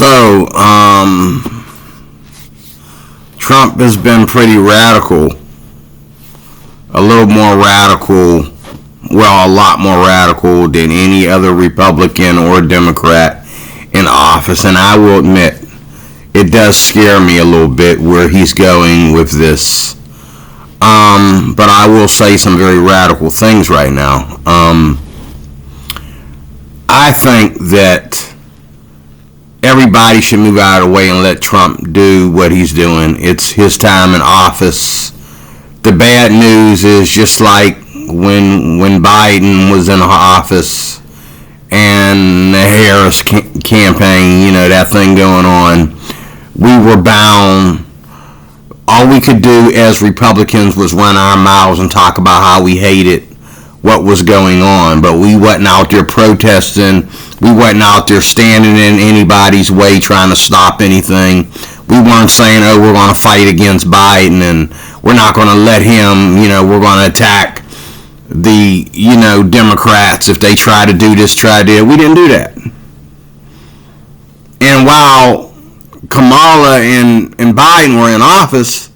So, Trump has been pretty radical, a little more radical, well, a lot more radical than any other Republican or Democrat in office. And I will admit, it does scare me a little bit where he's going with this. But I will say some very radical things right now. I think that everybody should move out of the way and let Trump do what he's doing. It's his time in office. The bad news is just like when Biden was in office and the Harris campaign, you know, that thing going on, we were bound. All we could do as Republicans was run our mouths and talk about how we hated what was going on, but we wasn't out there protesting. We wasn't out there standing in anybody's way trying to stop anything. We weren't saying, oh, we're going to fight against Biden and we're not going to let him, you know, we're going to attack the, you know, Democrats if they try to do this, try to do it. We didn't do that. And while Kamala and Biden were in office,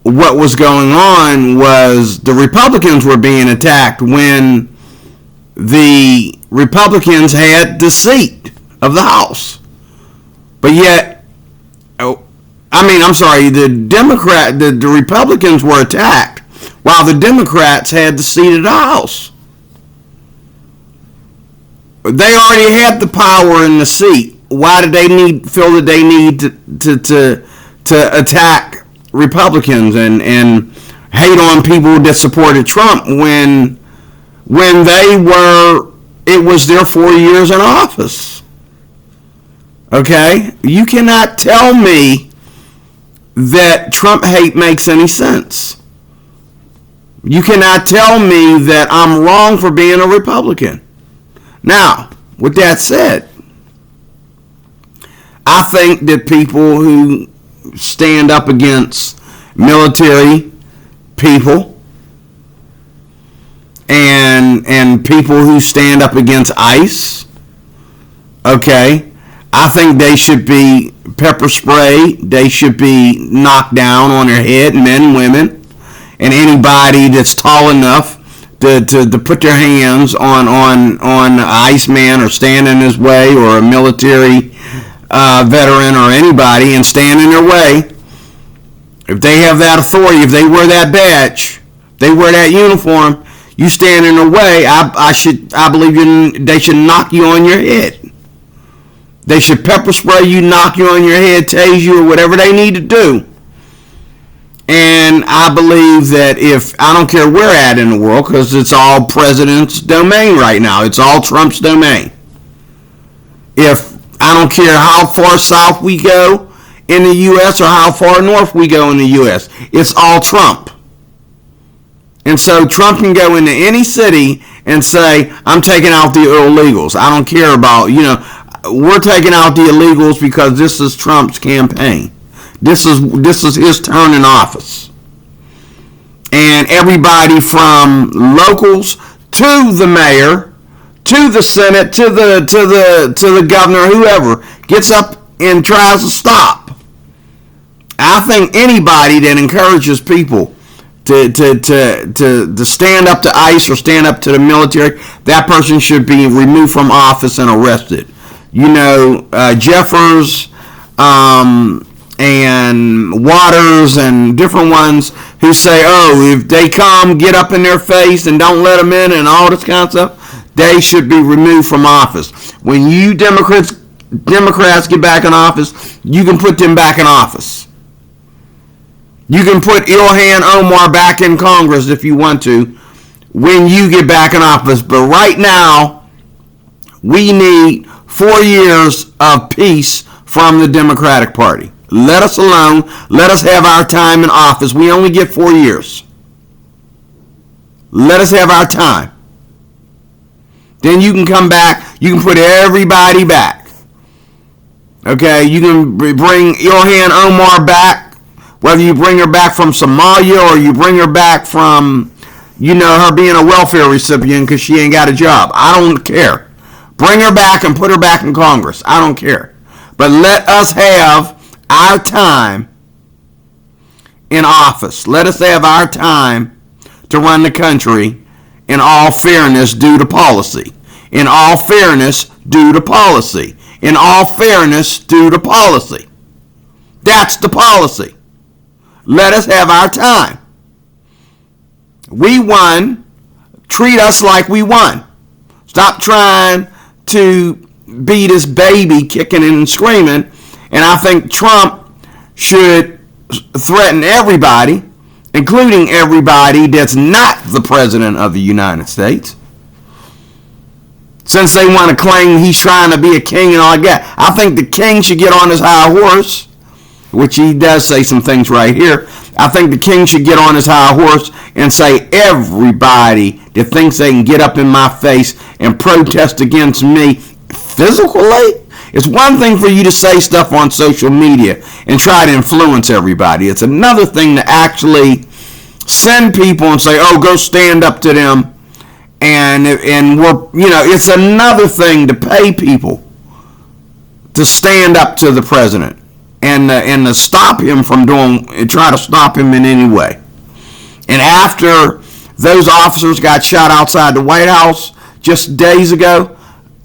what was going on was the Republicans were being attacked when the Republicans had the seat of the House. But yet, the Republicans were attacked while the Democrats had the seat of the House. They already had the power and the seat. Why did they feel that they need to attack Republicans and hate on people that supported Trump when it was their 4 years in office? Okay? You cannot tell me that Trump hate makes any sense. You cannot tell me that I'm wrong for being a Republican. Now, with that said, I think that people who stand up against military people and people who stand up against ICE, okay, I think they should be pepper sprayed. They should be knocked down on their head, men and women, and anybody that's tall enough to put their hands on an ICE man or stand in his way, or a military veteran or anybody, and stand in their way. If they have that authority, if they wear that badge, they wear that uniform, you stand in their way, I believe they should knock you on your head. They should pepper spray you, knock you on your head, tase you, or whatever they need to do. And I believe that I don't care where at in the world, because it's all president's domain right now. It's all Trump's domain. I don't care how far south we go in the U.S. or how far north we go in the U.S. It's all Trump. And so Trump can go into any city and say, I'm taking out the illegals. I don't care about, we're taking out the illegals because this is Trump's campaign. This is his turn in office. And everybody from locals to the mayor, to the Senate, to the governor, whoever gets up and tries to stop. I think anybody that encourages people to stand up to ICE or stand up to the military, that person should be removed from office and arrested. Jeffers and Waters and different ones who say, oh, if they come, get up in their face and don't let them in and all this kind of stuff, they should be removed from office. When you Democrats get back in office, you can put them back in office. You can put Ilhan Omar back in Congress if you want to when you get back in office. But right now, we need 4 years of peace from the Democratic Party. Let us alone. Let us have our time in office. We only get 4 years. Let us have our time. Then you can come back. You can put everybody back. Okay? You can bring Ilhan Omar back. Whether you bring her back from Somalia or you bring her back from, her being a welfare recipient because she ain't got a job. I don't care. Bring her back and put her back in Congress. I don't care. But let us have our time in office. Let us have our time to run the country in all fairness due to policy. In all fairness due to policy. In all fairness due to policy. That's the policy. Let us have our time. We won. Treat us like we won. Stop trying to be this baby kicking and screaming. And I think Trump should threaten everybody, including everybody that's not the president of the United States. Since they want to claim he's trying to be a king and all that, I think the king should get on his high horse, which he does say some things right here. I think the king should get on his high horse and say, everybody that thinks they can get up in my face and protest against me physically, it's one thing for you to say stuff on social media and try to influence everybody. It's another thing to actually send people and say, oh, go stand up to them. And we're, it's another thing to pay people to stand up to the president and to stop him from try to stop him in any way. And after those officers got shot outside the White House just days ago,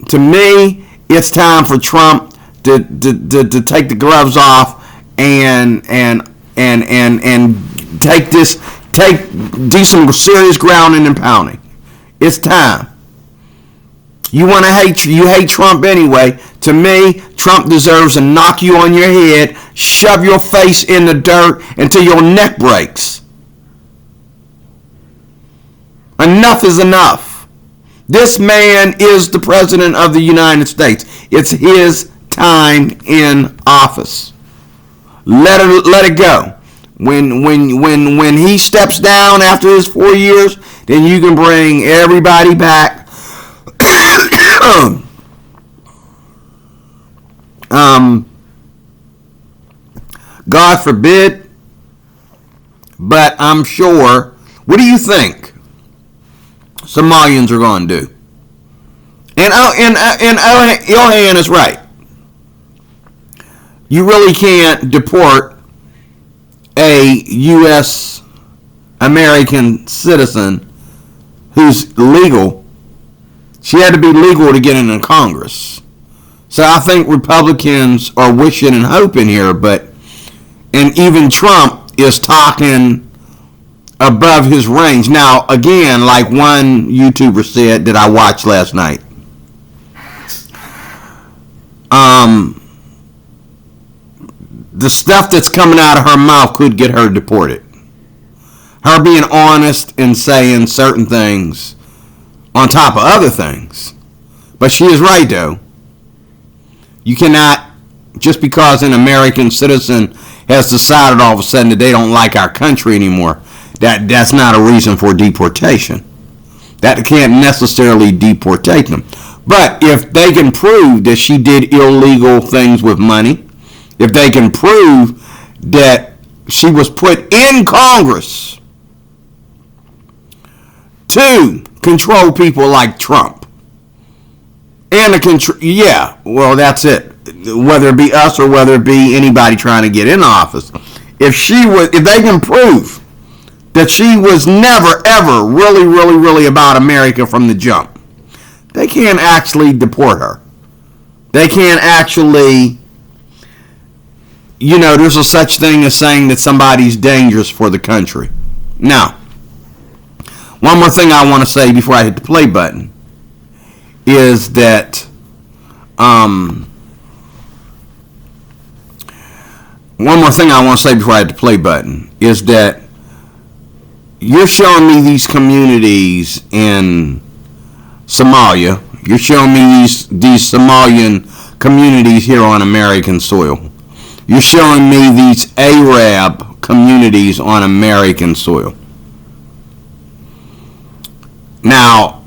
to me, it's time for Trump to take the gloves off and do some serious grounding and pounding. It's time. You hate Trump anyway. To me, Trump deserves to knock you on your head, shove your face in the dirt until your neck breaks. Enough is enough. This man is the president of the United States. It's his time in office. Let it go. When he steps down after his 4 years, then you can bring everybody back. God forbid, but I'm sure. What do you think Somalians are going to do? And Ilhan is right. You really can't deport a U.S. American citizen who's legal. She had to be legal to get into Congress. So I think Republicans are wishing and hoping here, and even Trump is talking above his range. Now, again, like one YouTuber said that I watched last night, the stuff that's coming out of her mouth could get her deported. Her being honest and saying certain things on top of other things. But she is right, though. You cannot, just because an American citizen has decided all of a sudden that they don't like our country anymore, that's not a reason for deportation. That can't necessarily deportate them. But if they can prove that she did illegal things with money, if they can prove that she was put in Congress to control people like Trump, and that's it. Whether it be us or whether it be anybody trying to get in office, if they can prove that she was never ever really about America from the jump, they can't actually deport her. They can't actually, there's a such thing as saying that somebody's dangerous for the country. Now, one more thing I want to say before I hit the play button is that you're showing me these communities in Somalia. You're showing me these Somalian communities here on American soil. You're showing me these Arab communities on American soil. Now,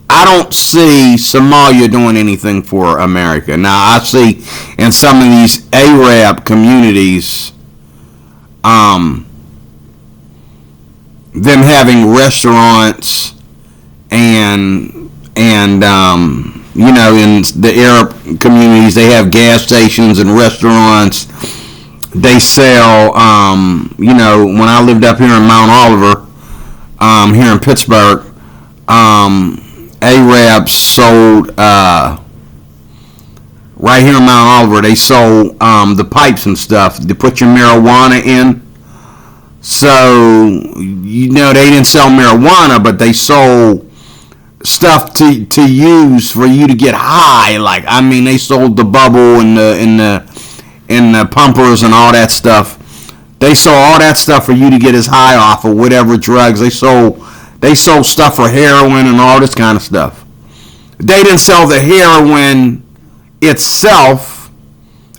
I don't see Somalia doing anything for America. Now, I see in some of these Arab communities them having restaurants and in the Arab communities, they have gas stations and restaurants. They sell, when I lived up here in Mount Oliver, here in Pittsburgh, Arabs sold, right here in Mount Oliver, they sold the pipes and stuff to put your marijuana in. So, they didn't sell marijuana, but they sold stuff to use for you to get high. Like, they sold the bubble and the pumpers and all that stuff. They sold all that stuff for you to get as high off of whatever drugs. They sold stuff for heroin and all this kind of stuff. They didn't sell the heroin itself.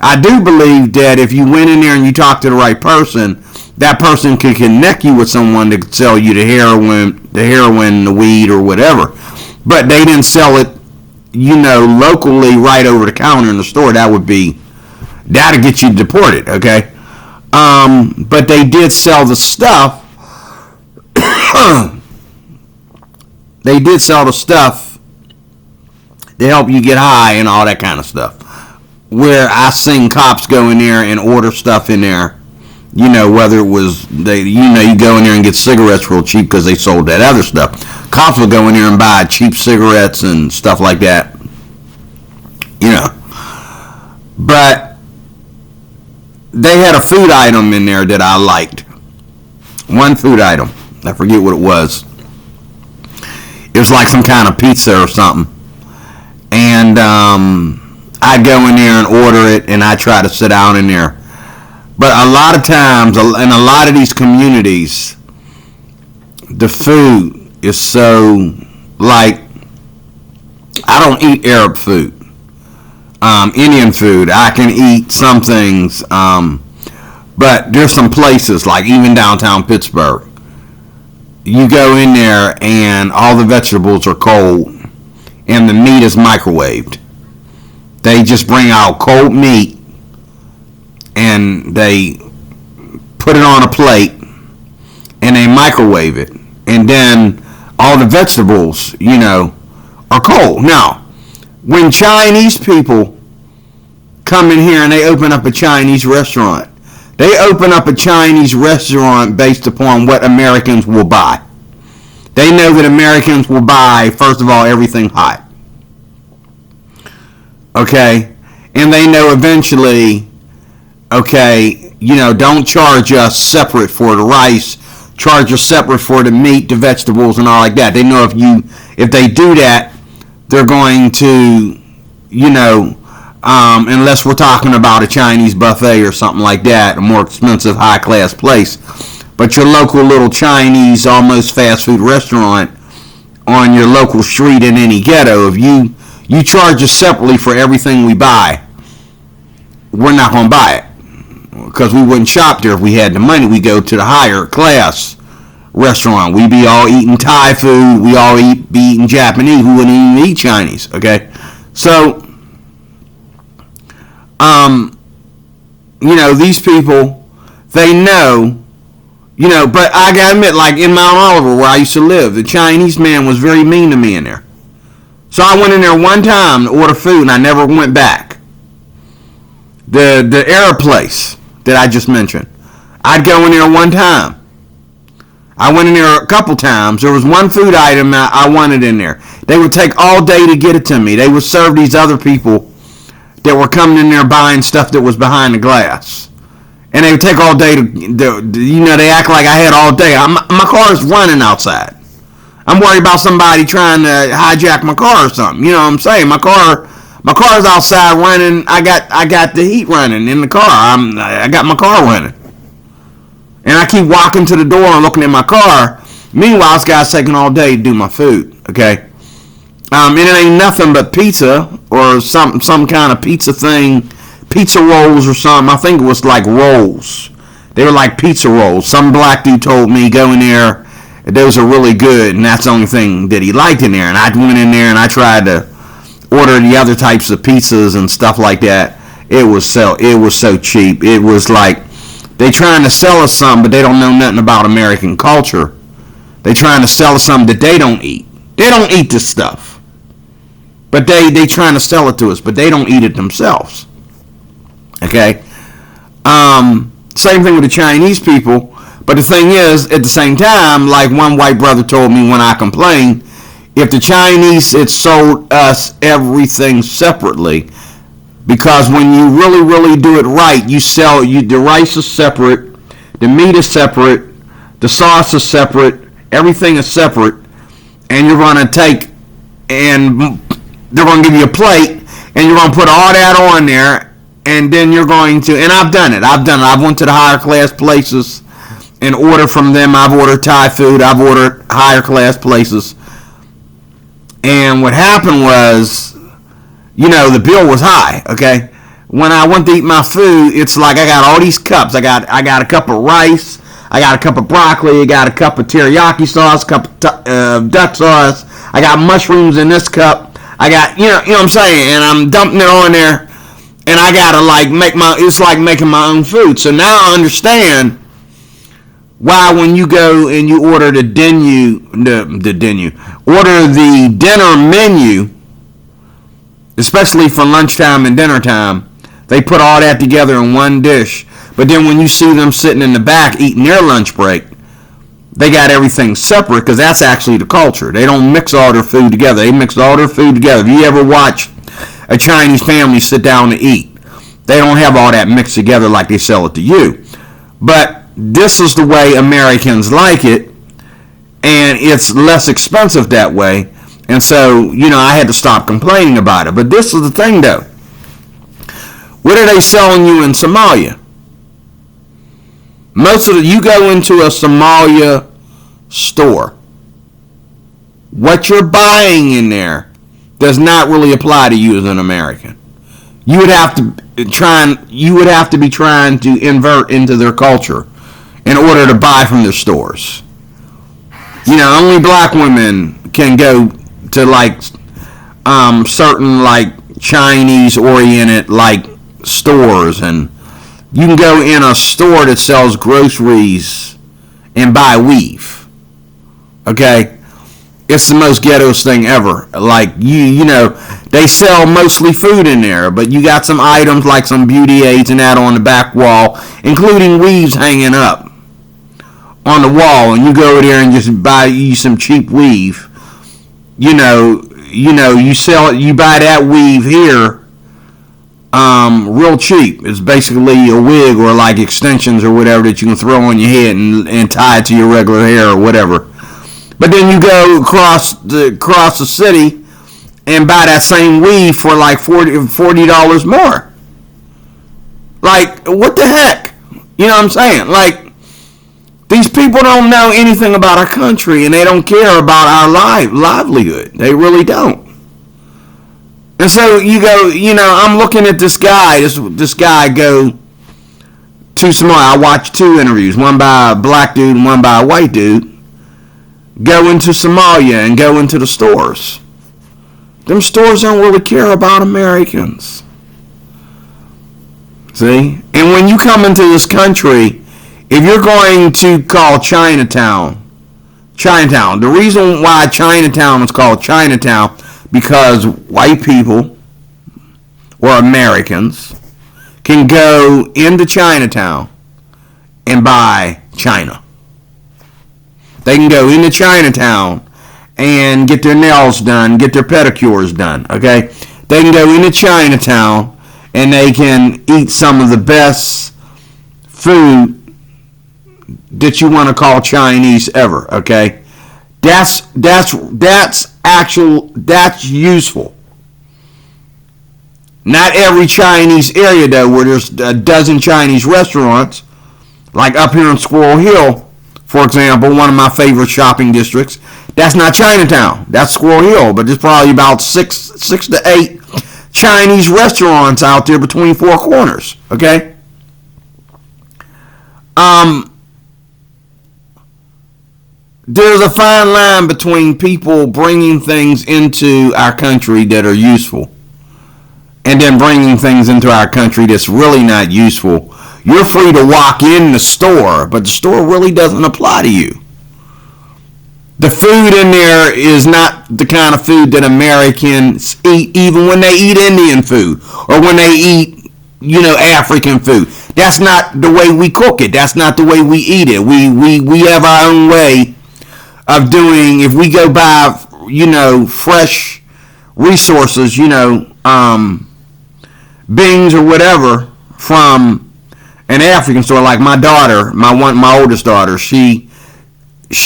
I do believe that if you went in there and you talked to the right person, that person could connect you with someone that could sell you the heroin, the weed, or whatever. But they didn't sell it, locally right over the counter in the store. That'd get you deported, okay? But they did sell the stuff. They did sell the stuff to help you get high and all that kind of stuff. Where I seen cops go in there and order stuff in there. Whether it was, you go in there and get cigarettes real cheap because they sold that other stuff. Cops will go in there and buy cheap cigarettes and stuff like that. But they had a food item in there that I liked. One food item. I forget what it was. It was like some kind of pizza or something. And I'd go in there and order it, and I'd try to sit down in there. But a lot of times, in a lot of these communities, the food is so, like, I don't eat Arab food. Indian food, I can eat some things. But there's some places, like even downtown Pittsburgh, you go in there and all the vegetables are cold and the meat is microwaved. They just bring out cold meat and they put it on a plate and they microwave it, and then all the vegetables, are cold. Now, when Chinese people come in here and they open up a Chinese restaurant, they open up a Chinese restaurant based upon what Americans will buy. They know that Americans will buy, first of all, everything hot. Okay? And they know eventually, don't charge us separate for the rice, charge us separate for the meat, the vegetables, and all like that. They know if they do that, they're going to, unless we're talking about a Chinese buffet or something like that, a more expensive, high-class place. But your local little Chinese, almost fast food restaurant on your local street in any ghetto, if you charge us separately for everything we buy, we're not going to buy it. Because we wouldn't shop there if we had the money. We go to the higher class restaurant. We be all eating Thai food. We all be eating Japanese. We wouldn't even eat Chinese. Okay, so these people, they know, but I gotta admit, like in Mount Oliver where I used to live, the Chinese man was very mean to me in there. So I went in there one time to order food and I never went back. The Arab place that I just mentioned, I'd go in there one time. I went in there a couple times. There was one food item that I wanted in there. They would take all day to get it to me. They would serve these other people that were coming in there buying stuff that was behind the glass. And they would take all day they act like I had all day. My car is running outside. I'm worried about somebody trying to hijack my car or something. You know what I'm saying? My car's outside running. I got the heat running in the car. I got my car running. And I keep walking to the door and looking at my car. Meanwhile, this guy's taking all day to do my food. Okay? And it ain't nothing but pizza or some kind of pizza thing. Pizza rolls or something. I think it was like rolls. They were like pizza rolls. Some black dude told me, go in there. Those are really good. And that's the only thing that he liked in there. And I went in there and I tried to order the other types of pizzas and stuff like that. It was so cheap. It was like they trying to sell us something, but they don't know nothing about American culture. They trying to sell us something that they don't eat. They don't eat this stuff. But they trying to sell it to us, but they don't eat it themselves. Okay? Same thing with the Chinese people. But the thing is, at the same time, like one white brother told me when I complained, if the Chinese had sold us everything separately, because when you really, really do it right, the rice is separate, the meat is separate, the sauce is separate, everything is separate, and you're going to take, and they're going to give you a plate, and you're going to put all that on there, and then you're going to, and I've done it. I've went to the higher class places and ordered from them. I've ordered Thai food. I've ordered higher class places. And what happened was, the bill was high, okay? When I went to eat my food, it's like I got all these cups. I got a cup of rice. I got a cup of broccoli. I got a cup of teriyaki sauce, a cup of duck sauce. I got mushrooms in this cup. I got, you know what I'm saying? And I'm dumping it on there. And I gotta it's like making my own food. So now I understand why when you go and you order order the dinner menu, especially for lunchtime and dinner time, they put all that together in one dish. But then when you see them sitting in the back eating their lunch break, they got everything separate because that's actually the culture. They don't mix all their food together. They mix all their food together. If you ever watch a Chinese family sit down to eat, they don't have all that mixed together like they sell it to you. But this is the way Americans like it, and it's less expensive that way. And so, I had to stop complaining about it. But this is the thing, though. What are they selling you in Somalia? You go into a Somalia store. What you're buying in there does not really apply to you as an American. You would have to be trying to invert into their culture in order to buy from their stores. Only black women can go to certain Chinese oriented stores, and you can go in a store that sells groceries and buy weave. Okay? It's the most ghettoest thing ever. They sell mostly food in there, but you got some items like some beauty aids and that on the back wall, including weaves hanging up on the wall, and you go over there and just buy you some cheap weave. You buy that weave here real cheap. It's basically a wig or extensions or whatever that you can throw on your head and tie it to your regular hair or whatever. But then you go across the city and buy that same weave for $40 more. What the heck? You know what I'm saying? These people don't know anything about our country, and they don't care about our livelihood. They really don't. And so you go, I'm looking at this guy. This guy go to Somalia. I watched two interviews, one by a black dude and one by a white dude. Go into Somalia and go into the stores. Them stores don't really care about Americans. See? And when you come into this country, if you're going to call Chinatown, the reason why Chinatown is called Chinatown, because white people or Americans can go into Chinatown and buy China. They can go into Chinatown and get their nails done, get their pedicures done, okay? They can go into Chinatown and they can eat some of the best food that you want to call Chinese ever, okay? That's useful. Not every Chinese area, though, where there's a dozen Chinese restaurants, like up here in Squirrel Hill, for example, one of my favorite shopping districts. That's not Chinatown. That's Squirrel Hill, but there's probably about six to eight Chinese restaurants out there between four corners, okay? There's a fine line between people bringing things into our country that are useful and then bringing things into our country that's really not useful. You're free to walk in the store, but the store really doesn't apply to you. The food in there is not the kind of food that Americans eat, even when they eat Indian food or when they eat, African food. That's not the way we cook it. That's not the way we eat it. We have our own way of doing. If we go buy, fresh resources, beans or whatever from an African store, like my daughter, my oldest daughter, she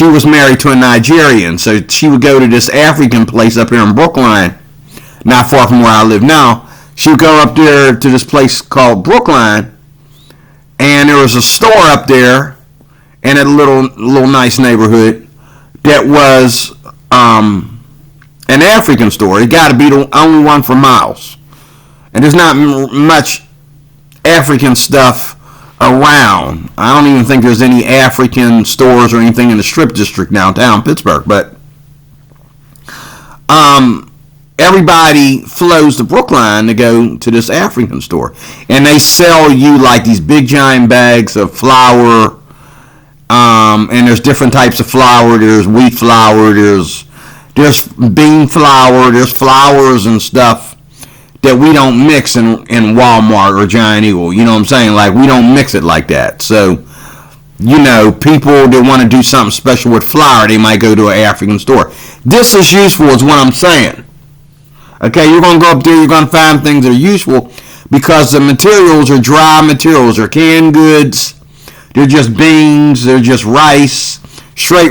was married to a Nigerian, so she would go to this African place up here in Brookline, not far from where I live now. She would go up there to this place called Brookline, and there was a store up there in a little nice neighborhood that was an African store. It got to be the only one for miles, and there's not much African stuff around. I don't even think there's any African stores or anything in the Strip District downtown Pittsburgh, but everybody flows to Brookline to go to this African store, and they sell you like these big giant bags of flour, and there's different types of flour. There's wheat flour, there's bean flour, there's flours and stuff that we don't mix in Walmart or Giant Eagle. You know what I'm saying? Like, we don't mix it like that. So, people that want to do something special with flour, they might go to an African store. This is useful is what I'm saying. Okay, you're going to go up there, you're going to find things that are useful because the materials are dry materials. They're canned goods. They're just beans. They're just rice, straight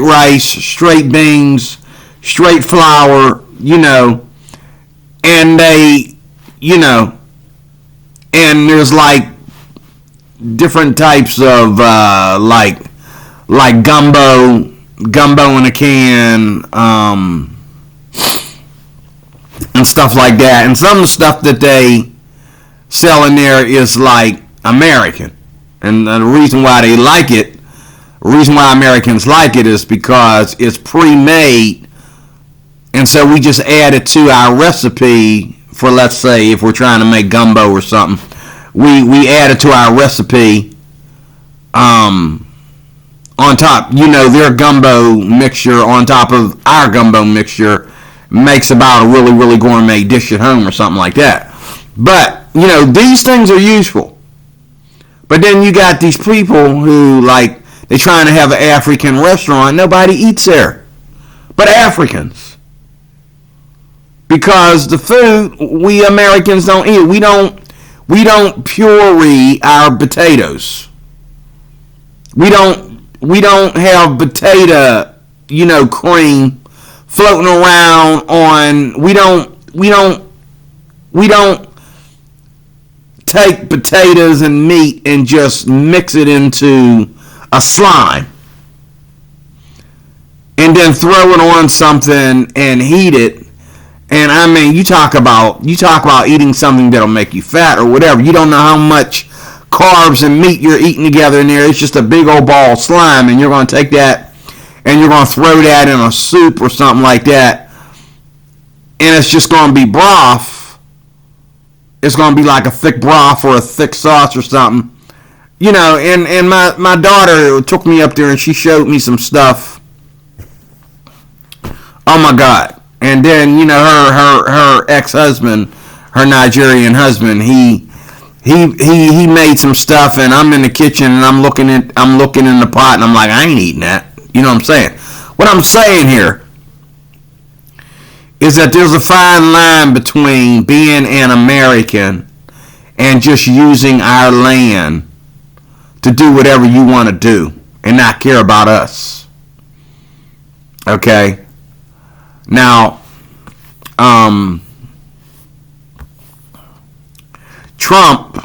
beans, straight flour, and they, and there's like different types of like gumbo in a can, and stuff like that. And some of the stuff that they sell in there is like American, and the reason why they like it, the reason why Americans like it is because it's pre-made, and so we just add it to our recipe. For, let's say, if we're trying to make gumbo or something, we add it to our recipe on top. Their gumbo mixture on top of our gumbo mixture makes about a really, really gourmet dish at home or something like that. But, these things are useful. But then you got these people who, like, they're trying to have an African restaurant. Nobody eats there but Africans. Because the food we Americans don't eat. We don't puree our potatoes. We don't have potato, cream floating around on. We don't take potatoes and meat and just mix it into a slime and then throw it on something and heat it. And I mean, you talk about eating something that'll make you fat or whatever. You don't know how much carbs and meat you're eating together in there. It's just a big old ball of slime, and you're going to take that and you're going to throw that in a soup or something like that, and it's just going to be broth. It's going to be like a thick broth or a thick sauce or something. And my daughter took me up there and she showed me some stuff. Oh my God. And then, her ex-husband, her Nigerian husband, he made some stuff, and I'm in the kitchen and I'm looking in the pot, and I'm like, I ain't eating that. You know what I'm saying? What I'm saying here is that there's a fine line between being an American and just using our land to do whatever you want to do and not care about us. Okay? Now, Trump,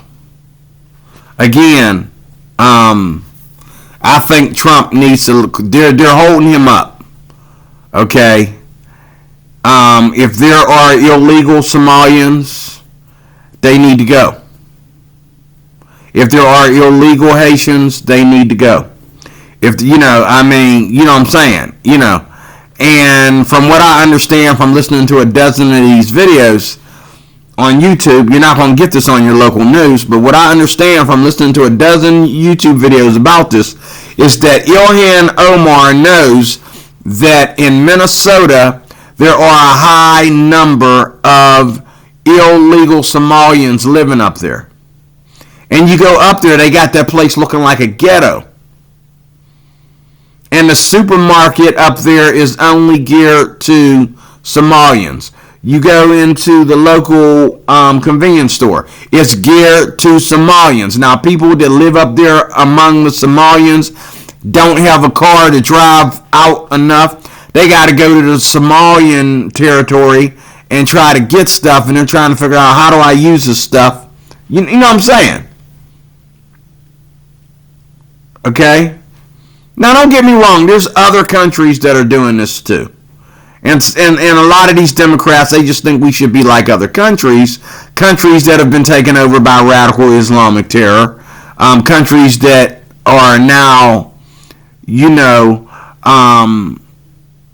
again, I think Trump needs to, they're holding him up, okay? If there are illegal Somalians, they need to go. If there are illegal Haitians, they need to go. If, what I'm saying, And from what I understand from listening to a dozen of these videos on YouTube, you're not going to get this on your local news, but what I understand from listening to a dozen YouTube videos about this is that Ilhan Omar knows that in Minnesota there are a high number of illegal Somalians living up there. And you go up there, they got that place looking like a ghetto. And the supermarket up there is only geared to Somalians. You go into the local convenience store, it's geared to Somalians. Now, people that live up there among the Somalians don't have a car to drive out enough. They got to go to the Somalian territory and try to get stuff, and they're trying to figure out, how do I use this stuff? You know what I'm saying? Okay? Now, don't get me wrong. There's other countries that are doing this too. And a lot of these Democrats, they just think we should be like other countries. Countries that have been taken over by radical Islamic terror. Countries that are now,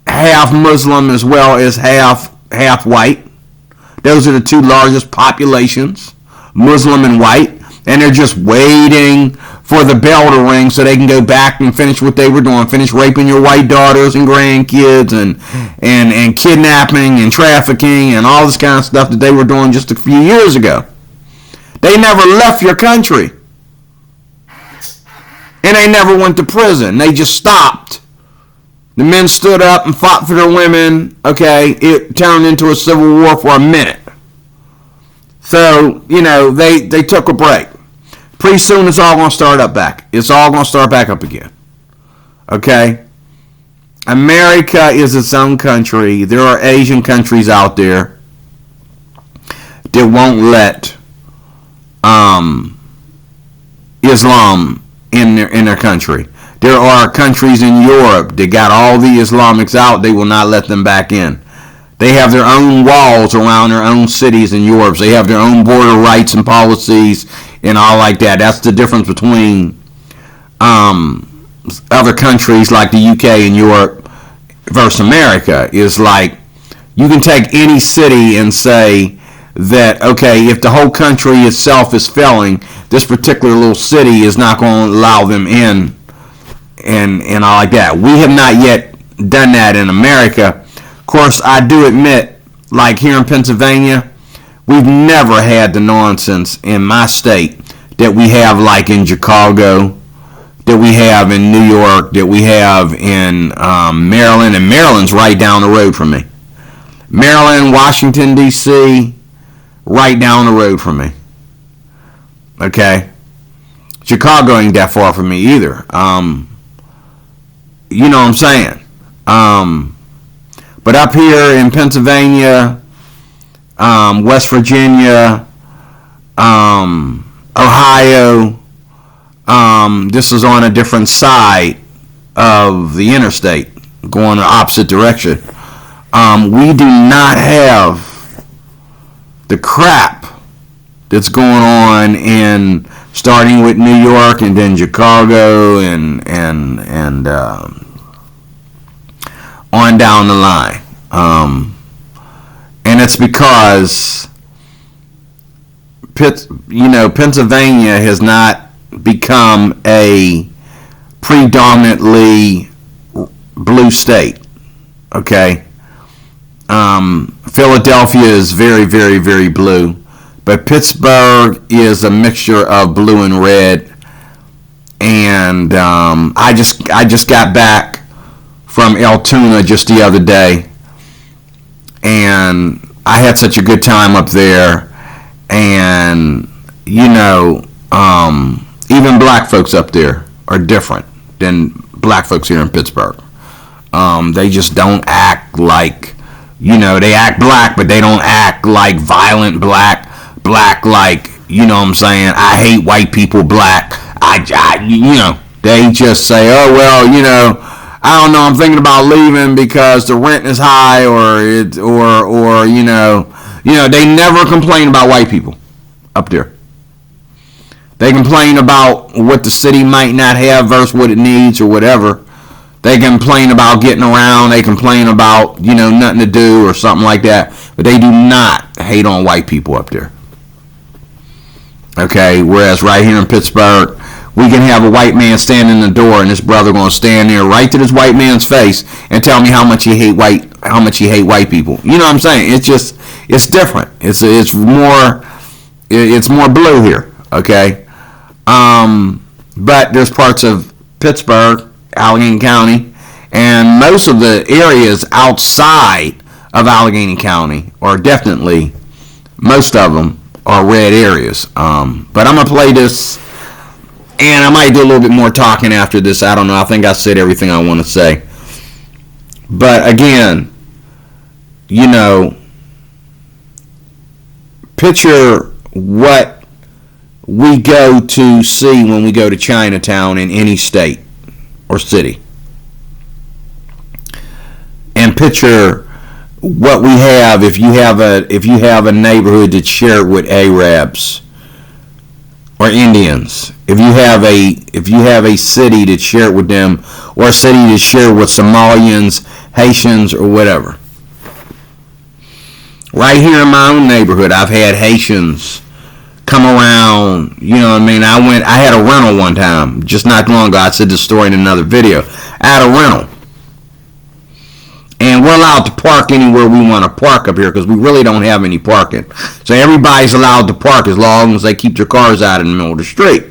half Muslim as well as half white. Those are the two largest populations, Muslim and white. And they're just waiting for the bell to ring so they can go back and finish what they were doing, finish raping your white daughters and grandkids and kidnapping and trafficking and all this kind of stuff that they were doing just a few years ago. They never left your country. And they never went to prison. They just stopped. The men stood up and fought for their women. Okay, it turned into a civil war for a minute. So, they took a break. Pretty soon it's all going to start up back. It's all going to start back up again. Okay? America is its own country. There are Asian countries out there that won't let Islam in their country. There are countries in Europe that got all the Islamics out. They will not let them back in. They have their own walls around their own cities in Europe. They have their own border rights and policies and all like that. That's the difference between other countries like the UK and Europe versus America. Is like, you can take any city and say that, okay, if the whole country itself is failing, this particular little city is not going to allow them in and all like that. We have not yet done that in America. Of course, I do admit, like here in Pennsylvania, we've never had the nonsense in my state that we have like in Chicago, that we have in New York, that we have in Maryland. And Maryland's right down the road from me. Maryland, Washington, D.C., right down the road from me. Okay? Chicago ain't that far from me either. You know what I'm saying? But up here in Pennsylvania, West Virginia, Ohio, this is on a different side of the interstate, going the opposite direction. We do not have the crap that's going on in, starting with New York and then Chicago and on down the line. And it's because Pennsylvania has not become a predominantly blue state. Okay? Philadelphia is very, very, very blue. But Pittsburgh is a mixture of blue and red. And I just got back from Altoona just the other day. And I had such a good time up there. And, even black folks up there are different than black folks here in Pittsburgh. They just don't act like, they act black, but they don't act like violent black like, what I'm saying, I hate white people black. They just say, oh, well, I don't know, I'm thinking about leaving because the rent is high they never complain about white people up there. They complain about what the city might not have versus what it needs or whatever. They complain about getting around. They complain about, nothing to do or something like that. But they do not hate on white people up there. Okay, whereas right here in Pittsburgh, we can have a white man stand in the door, and this brother going to stand there right to this white man's face and tell me how much he hate white people. You know what I'm saying? It's different. It's more blue here. Okay. But there's parts of Pittsburgh, Allegheny County, and most of the areas outside of Allegheny County are definitely, most of them are red areas. But I'm going to play this, and I might do a little bit more talking after this. I don't know. I think I said everything I want to say. But again, you know, picture what we go to see when we go to Chinatown in any state or city, and picture what we have if you have a neighborhood that's shared with Arabs or Indians, if you have a city that's shared with them, or a city that's shared with Somalians, Haitians, or whatever. Right here in my own neighborhood, I've had Haitians come around, you know what I mean? I had a rental one time, just not long ago. I said this story in another video. I had a rental. And we're allowed to park anywhere we want to park up here because we really don't have any parking. So everybody's allowed to park as long as they keep their cars out in the middle of the street.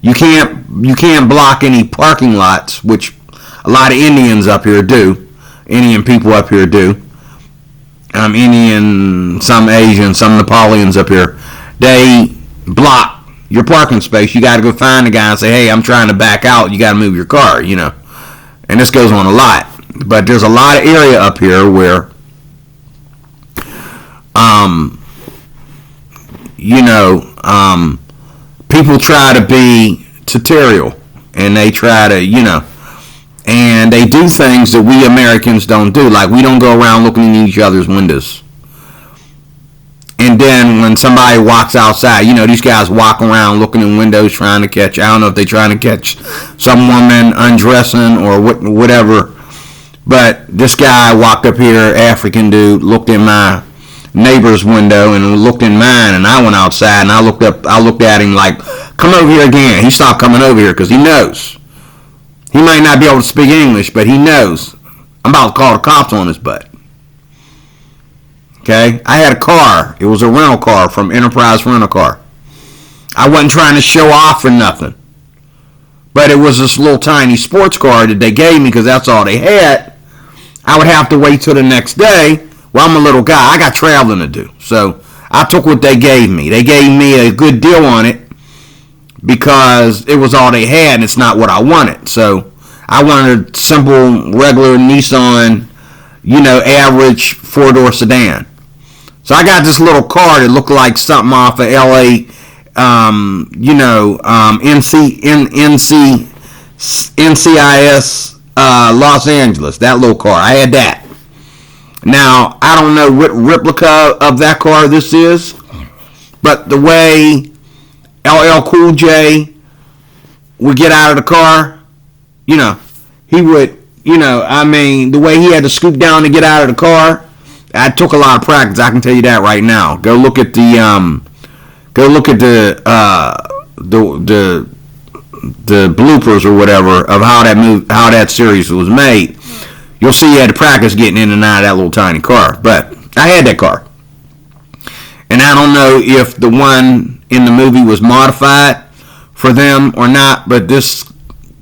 You can't block any parking lots, which a lot of Indians up here do. Indian people up here do. Indian, some Asian, some Nepalians up here. They block your parking space. You got to go find the guy and say, hey, I'm trying to back out. You got to move your car, you know. And this goes on a lot. But there's a lot of area up here where, people try to be tutorial. And they try to, and they do things that we Americans don't do. Like, we don't go around looking in each other's windows. And then when somebody walks outside, these guys walk around looking in windows trying to catch, I don't know if they're trying to catch some woman undressing or whatever. But this guy walked up here, African dude, looked in my neighbor's window and looked in mine, and I went outside and I looked at him like, come over here again. He stopped coming over here because he knows. He might not be able to speak English, but he knows I'm about to call the cops on his butt. Okay, I had a car. It was a rental car from Enterprise Rental Car. I wasn't trying to show off for nothing. But it was this little tiny sports car that they gave me because that's all they had. I would have to wait till the next day. Well, I'm a little guy. I got traveling to do. So I took what they gave me. They gave me a good deal on it because it was all they had and it's not what I wanted. So I wanted a simple, regular Nissan, average four-door sedan. So I got this little car that looked like something off of LA, NCIS, Los Angeles, that little car. I had that. Now, I don't know what replica of that car this is, but the way LL Cool J would get out of the car, he would, the way he had to scoop down to get out of the car, I took a lot of practice. I can tell you that right now. Go look at the bloopers or whatever of how that series was made. You'll see he had to practice getting in and out of that little tiny car. But I had that car, and I don't know if the one in the movie was modified for them or not. But this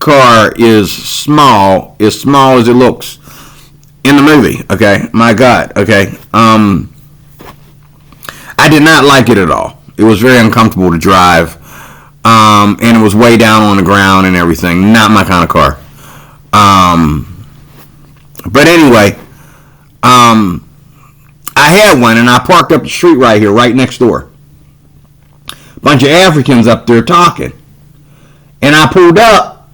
car is small as it looks in the movie. Okay, my God. Okay, I did not like it at all. It was very uncomfortable to drive, and it was way down on the ground and everything. Not my kind of car. But anyway, I had one, and I parked up the street right here, right next door. Bunch of Africans up there talking, and I pulled up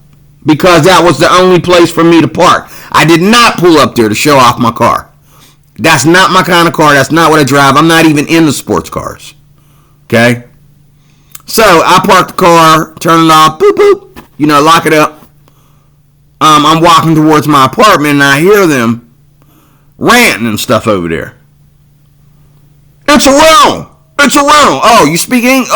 because that was the only place for me to park. I did not pull up there to show off my car. That's not my kind of car. That's not what I drive. I'm not even into sports cars. Okay? So, I parked the car, turn it off, boop, boop, lock it up. I'm walking towards my apartment, and I hear them ranting and stuff over there. It's a rental. It's a rental. Oh, you speak English.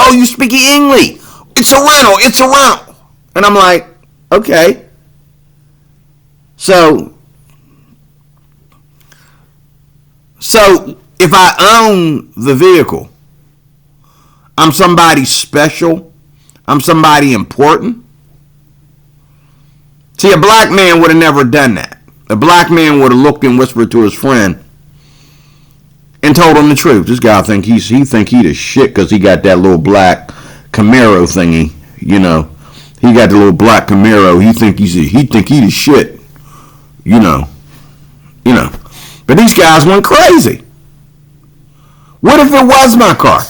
It's a rental. It's a rental. And I'm like, okay. So if I own the vehicle, I'm somebody special. I'm somebody important. See, a black man would have never done that. A black man would have looked and whispered to his friend and told him the truth. This guy think he the shit because he got that little black Camaro thingy. You know, he got the little black Camaro. He think he the shit. You know. But these guys went crazy. What if it was my car?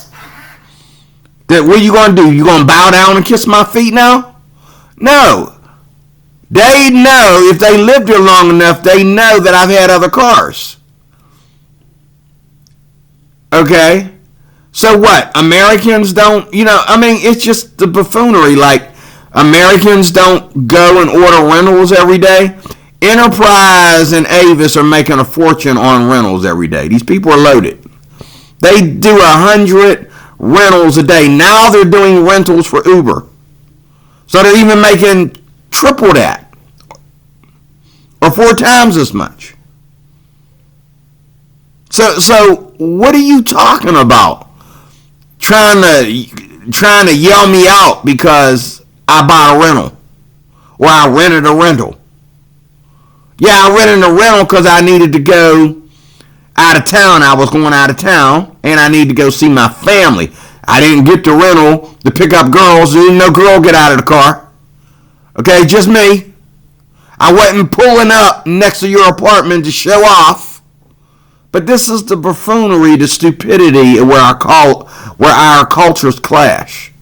What are you gonna do? You gonna bow down and kiss my feet now? No. They know, if they lived here long enough, they know that I've had other cars. Okay? So what? Americans don't, it's just the buffoonery. Like, Americans don't go and order rentals every day. Enterprise and Avis are making a fortune on rentals every day. These people are loaded. They do 100 rentals a day. Now they're doing rentals for Uber. So they're even making triple that, or 4 times as much. So what are you talking about? Trying to yell me out because I bought a rental, or I rented a rental. Yeah, I rented a rental because I needed to go out of town. I was going out of town, and I needed to go see my family. I didn't get the rental to pick up girls. There didn't no girl get out of the car. Okay, just me. I wasn't pulling up next to your apartment to show off. But this is the buffoonery, the stupidity where our cultures clash.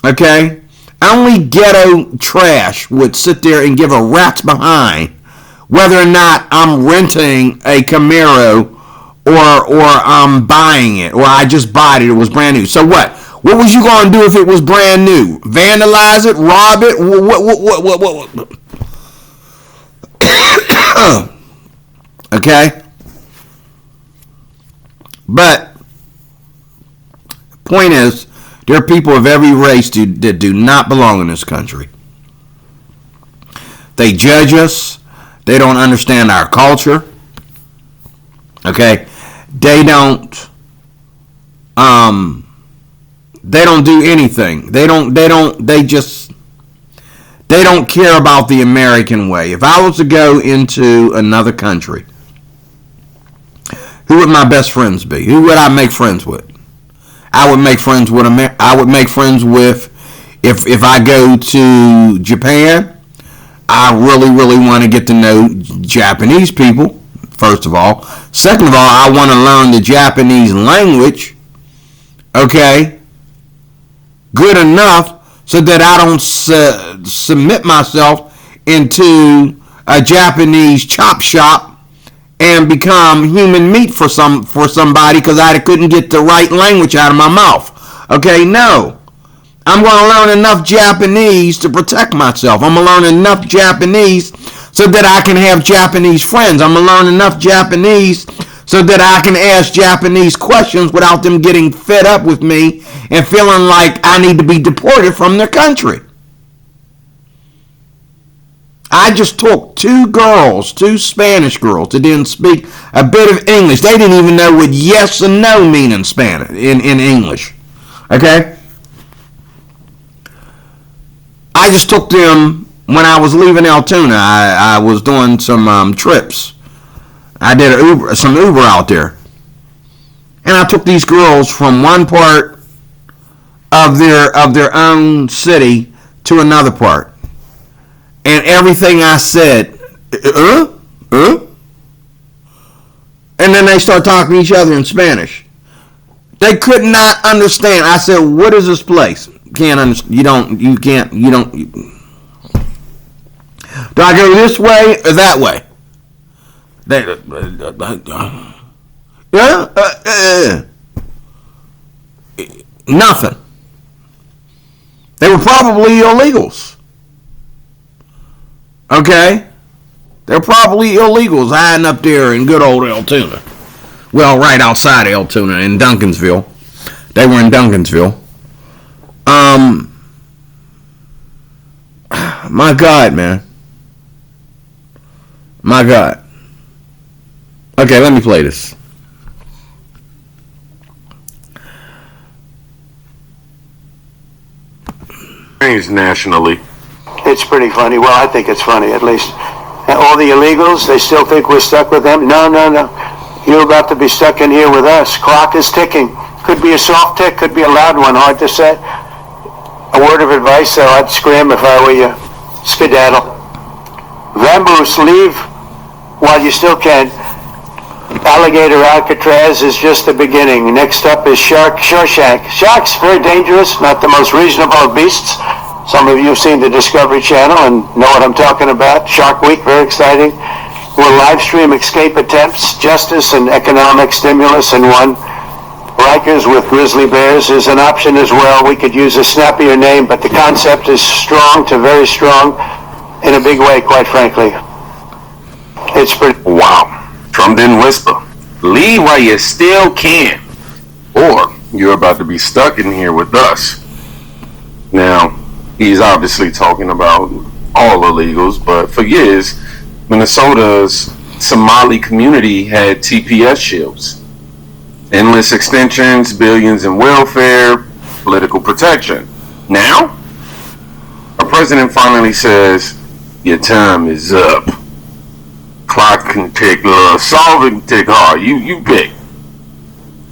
Okay? Only ghetto trash would sit there and give a rat's behind whether or not I'm renting a Camaro or I'm buying it, or I just bought it. It was brand new. So what? What was you going to do if it was brand new? Vandalize it? Rob it? What? Okay? But point is, there are people of every race that do not belong in this country. They judge us. They don't understand our culture. Okay? They don't do anything. They don't care about the American way. If I was to go into another country, who would my best friends be? Who would I make friends with? I would make friends with if I go to Japan, I really want to get to know Japanese people, first of all. Second of all, I want to learn the Japanese language, okay, good enough so that I don't submit myself into a Japanese chop shop and become human meat for somebody because I couldn't get the right language out of my mouth. Okay, no. I'm going to learn enough Japanese to protect myself. I'm going to learn enough Japanese so that I can have Japanese friends. I'm going to learn enough Japanese so that I can ask Japanese questions without them getting fed up with me and feeling like I need to be deported from their country. I just took 2 Spanish girls that didn't speak a bit of English. They didn't even know what yes and no mean in Spanish, in English. Okay? I just took them when I was leaving Altoona. I was doing some trips. I did some Uber out there. And I took these girls from one part of their own city to another part. And everything I said, and then they start talking to each other in Spanish. They could not understand. I said, "What is this place?" Can't understand. You can't. Do I go this way or that way? Nothing. They were probably illegals. Okay? They're probably illegals hiding up there in good old Altoona. Well, right outside Altoona in Duncansville. They were in Duncansville. My God, man. My God. Okay, let me play this. Nationally. It's pretty funny. Well, I think it's funny, at least. And all the illegals, they still think we're stuck with them? No. You're about to be stuck in here with us. Clock is ticking. Could be a soft tick, could be a loud one. Hard to say. A word of advice, though, I'd scram if I were you. Skedaddle. Vamoose, leave while you still can. Alligator Alcatraz is just the beginning. Next up is Shawshank. Sharks, very dangerous, not the most reasonable of beasts. Some of you have seen the Discovery Channel and know what I'm talking about. Shark Week, very exciting. We'll live stream escape attempts, justice and economic stimulus in one. Rikers with grizzly bears is an option as well. We could use a snappier name, but the concept is strong to very strong in a big way, quite frankly. It's pretty... Wow. Trump didn't whisper. Leave while you still can. Or you're about to be stuck in here with us. Now, he's obviously talking about all illegals, but for years, Minnesota's Somali community had TPS shields. Endless extensions, billions in welfare, political protection. Now, our president finally says, your time is up. Clock can tick low, solve it can tick hard. You pick.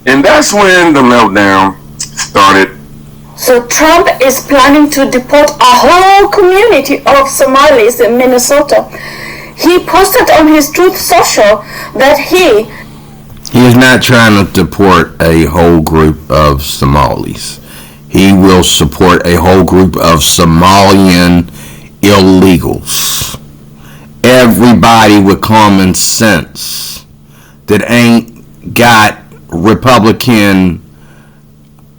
And that's when the meltdown started. So Trump is planning to deport a whole community of Somalis in Minnesota. He posted on his Truth Social that he is not trying to deport a whole group of Somalis. He will support a whole group of Somalian illegals. Everybody with common sense that ain't got Republican,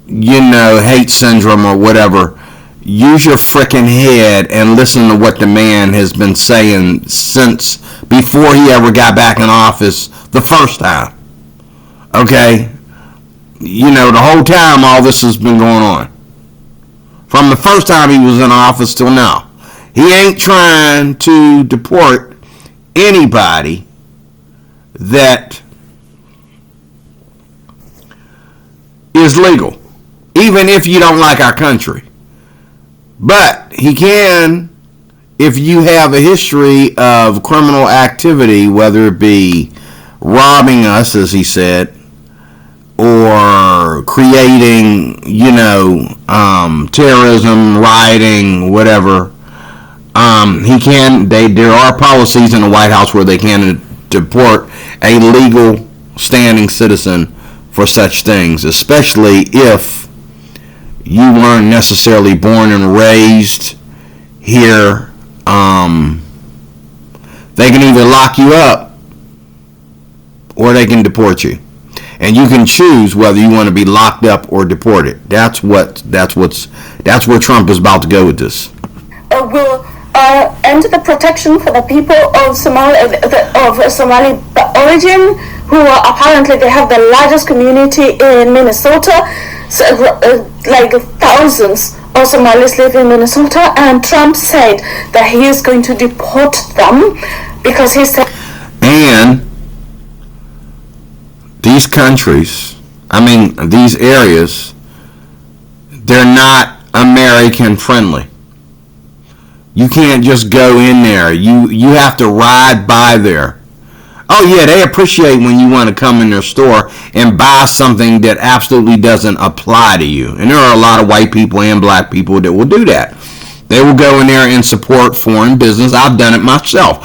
hate syndrome or whatever, use your frickin' head and listen to what the man has been saying since before he ever got back in office the first time. Okay? The whole time all this has been going on. From the first time he was in office till now. He ain't trying to deport anybody that is legal, even if you don't like our country. But he can if you have a history of criminal activity, whether it be robbing us, as he said, or creating, terrorism, rioting, whatever. He can. There are policies in the White House where they can deport a legal standing citizen for such things, especially if you weren't necessarily born and raised here. They can either lock you up or they can deport you, and you can choose whether you want to be locked up or deported. That's where Trump is about to go with this. Will end the protection for the people of Somali origin, who apparently they have the largest community in Minnesota. So, like thousands of Somalis live in Minnesota, and Trump said that he is going to deport them because he said. And these countries, these areas, they're not American friendly. You can't just go in there. You have to ride by there. Oh yeah, they appreciate when you want to come in their store and buy something that absolutely doesn't apply to you. And there are a lot of white people and black people that will do that. They will go in there and support foreign business. I've done it myself.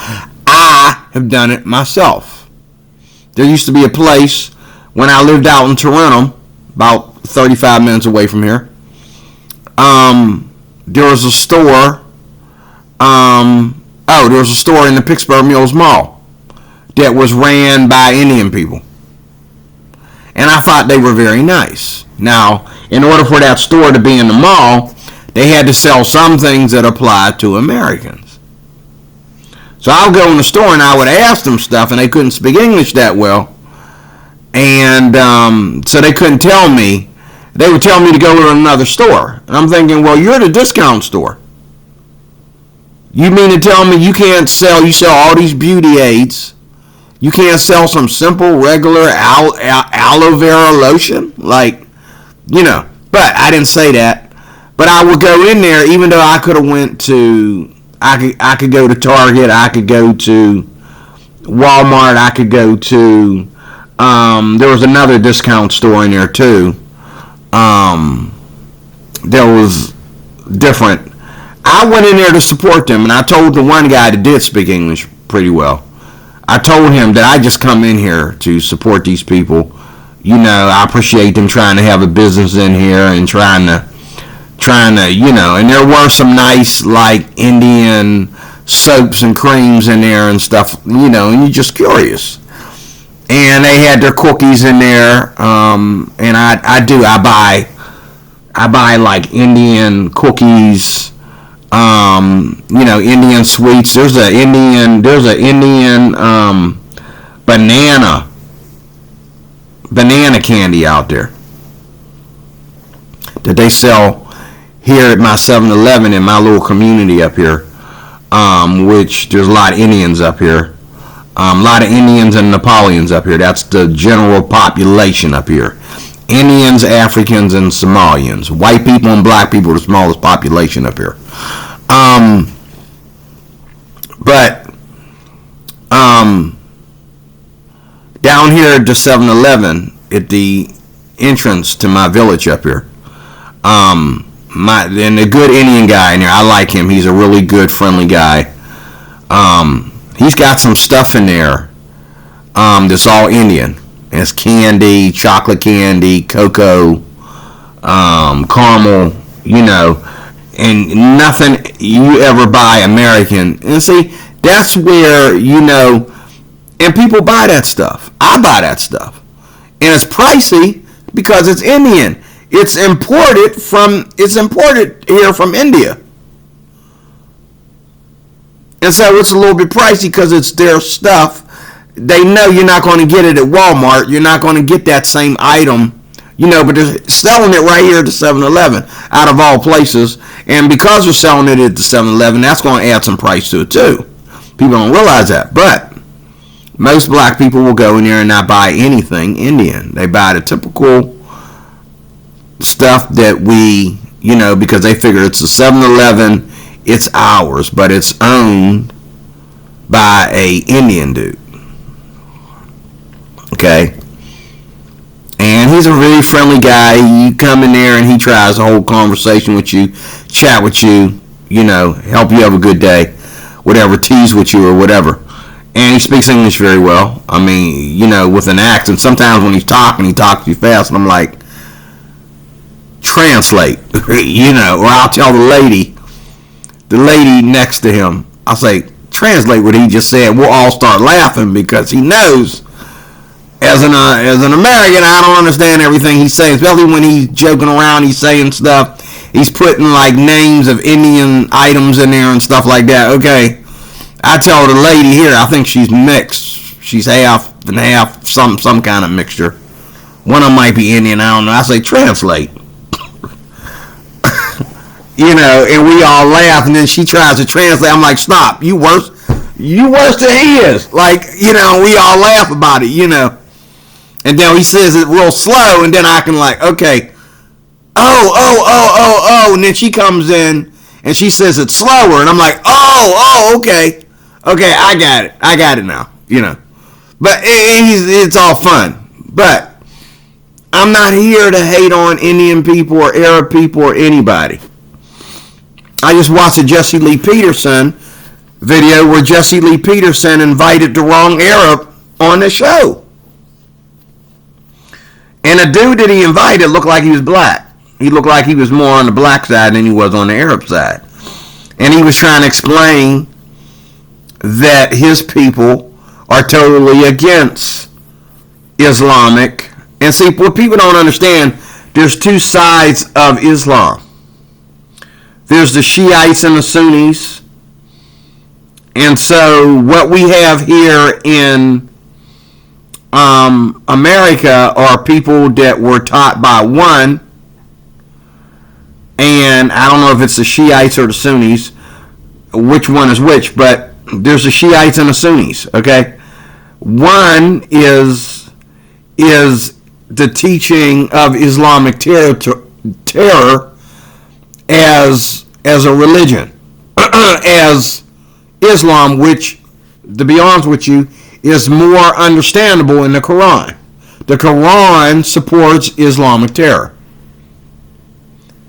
I have done it myself. There used to be a place when I lived out in Toronto, about 35 minutes away from here. There was a store. There was a store in the Pittsburgh Mills Mall that was ran by Indian people. And I thought they were very nice. Now, in order for that store to be in the mall, they had to sell some things that applied to Americans. So I would go in the store and I would ask them stuff, and they couldn't speak English that well. And so they couldn't tell me. They would tell me to go to another store. And I'm thinking, well, you're the discount store. You mean to tell me you sell all these beauty aids, you can't sell some simple, regular aloe vera lotion? Like, but I didn't say that. But I would go in there, even though I could have went to, I could go to Target, I could go to Walmart, I could go to, there was another discount store in there too. There was different. I went in there to support them, and I told the one guy that did speak English pretty well, I told him that I just come in here to support these people. I appreciate them trying to have a business in here and trying to, and there were some nice, like, Indian soaps and creams in there and stuff, and you're just curious. And they had their cookies in there, and I buy like Indian cookies, Indian sweets. There's a Indian banana candy out there that they sell here at my 7-Eleven in my little community up here, which there's a lot of Indians up here. A lot of Indians and Nepalians up here. That's the general population up here. Indians, Africans, and Somalians. White people and black people are the smallest population up here. Down here at the 7-Eleven, at the entrance to my village up here, and a good Indian guy in there, I like him. He's a really good, friendly guy. He's got some stuff in there that's all Indian. It's candy, chocolate candy, cocoa, caramel, and nothing you ever buy American. And see, that's where, and people buy that stuff. I buy that stuff. And it's pricey because it's Indian. It's imported here from India. And so it's a little bit pricey because it's their stuff. They know you're not going to get it at Walmart. You're not going to get that same item, but they're selling it right here at the 7-Eleven, out of all places. And because they're selling it at the 7-Eleven, that's going to add some price to it too. People don't realize that. But most black people will go in there and not buy anything Indian. They buy the typical stuff that we, because they figure it's the 7-Eleven, it's ours, but it's owned by a Indian dude. Okay? And he's a really friendly guy. You come in there and he tries to hold conversation with you, chat with you, help you have a good day, whatever, tease with you or whatever. And he speaks English very well. I mean, with an accent. Sometimes when he talks too fast, and I'm like, translate, or I'll tell the lady next to him, I'll say, translate what he just said. We'll all start laughing because he knows, as an American, I don't understand everything he's saying, especially when he's joking around, he's saying stuff, he's putting like names of Indian items in there and stuff like that. Okay, I tell the lady here, I think she's mixed. She's half and half, some kind of mixture. One of them might be Indian, I don't know. I say, translate. And we all laugh, and then she tries to translate. I'm like, stop, you worse than he is. Like, we all laugh about it, And then he says it real slow, and then I can like, okay, oh, and then she comes in, and she says it slower, and I'm like, okay, I got it now, But it's all fun. But I'm not here to hate on Indian people or Arab people or anybody. I just watched a Jesse Lee Peterson video where Jesse Lee Peterson invited the wrong Arab on the show. And the dude that he invited looked like he was black. He looked like he was more on the black side than he was on the Arab side. And he was trying to explain that his people are totally against Islamic. And see, what people don't understand, there's two sides of Islam. There's the Shiites and the Sunnis. And so what we have here in America are people that were taught by one, and I don't know if it's the Shiites or the Sunnis, which one is which, but there's the Shiites and the Sunnis. Okay, one is the teaching of Islamic terror as a religion, as Islam, which, to be honest with you, is more understandable in the Quran. The Quran supports Islamic terror.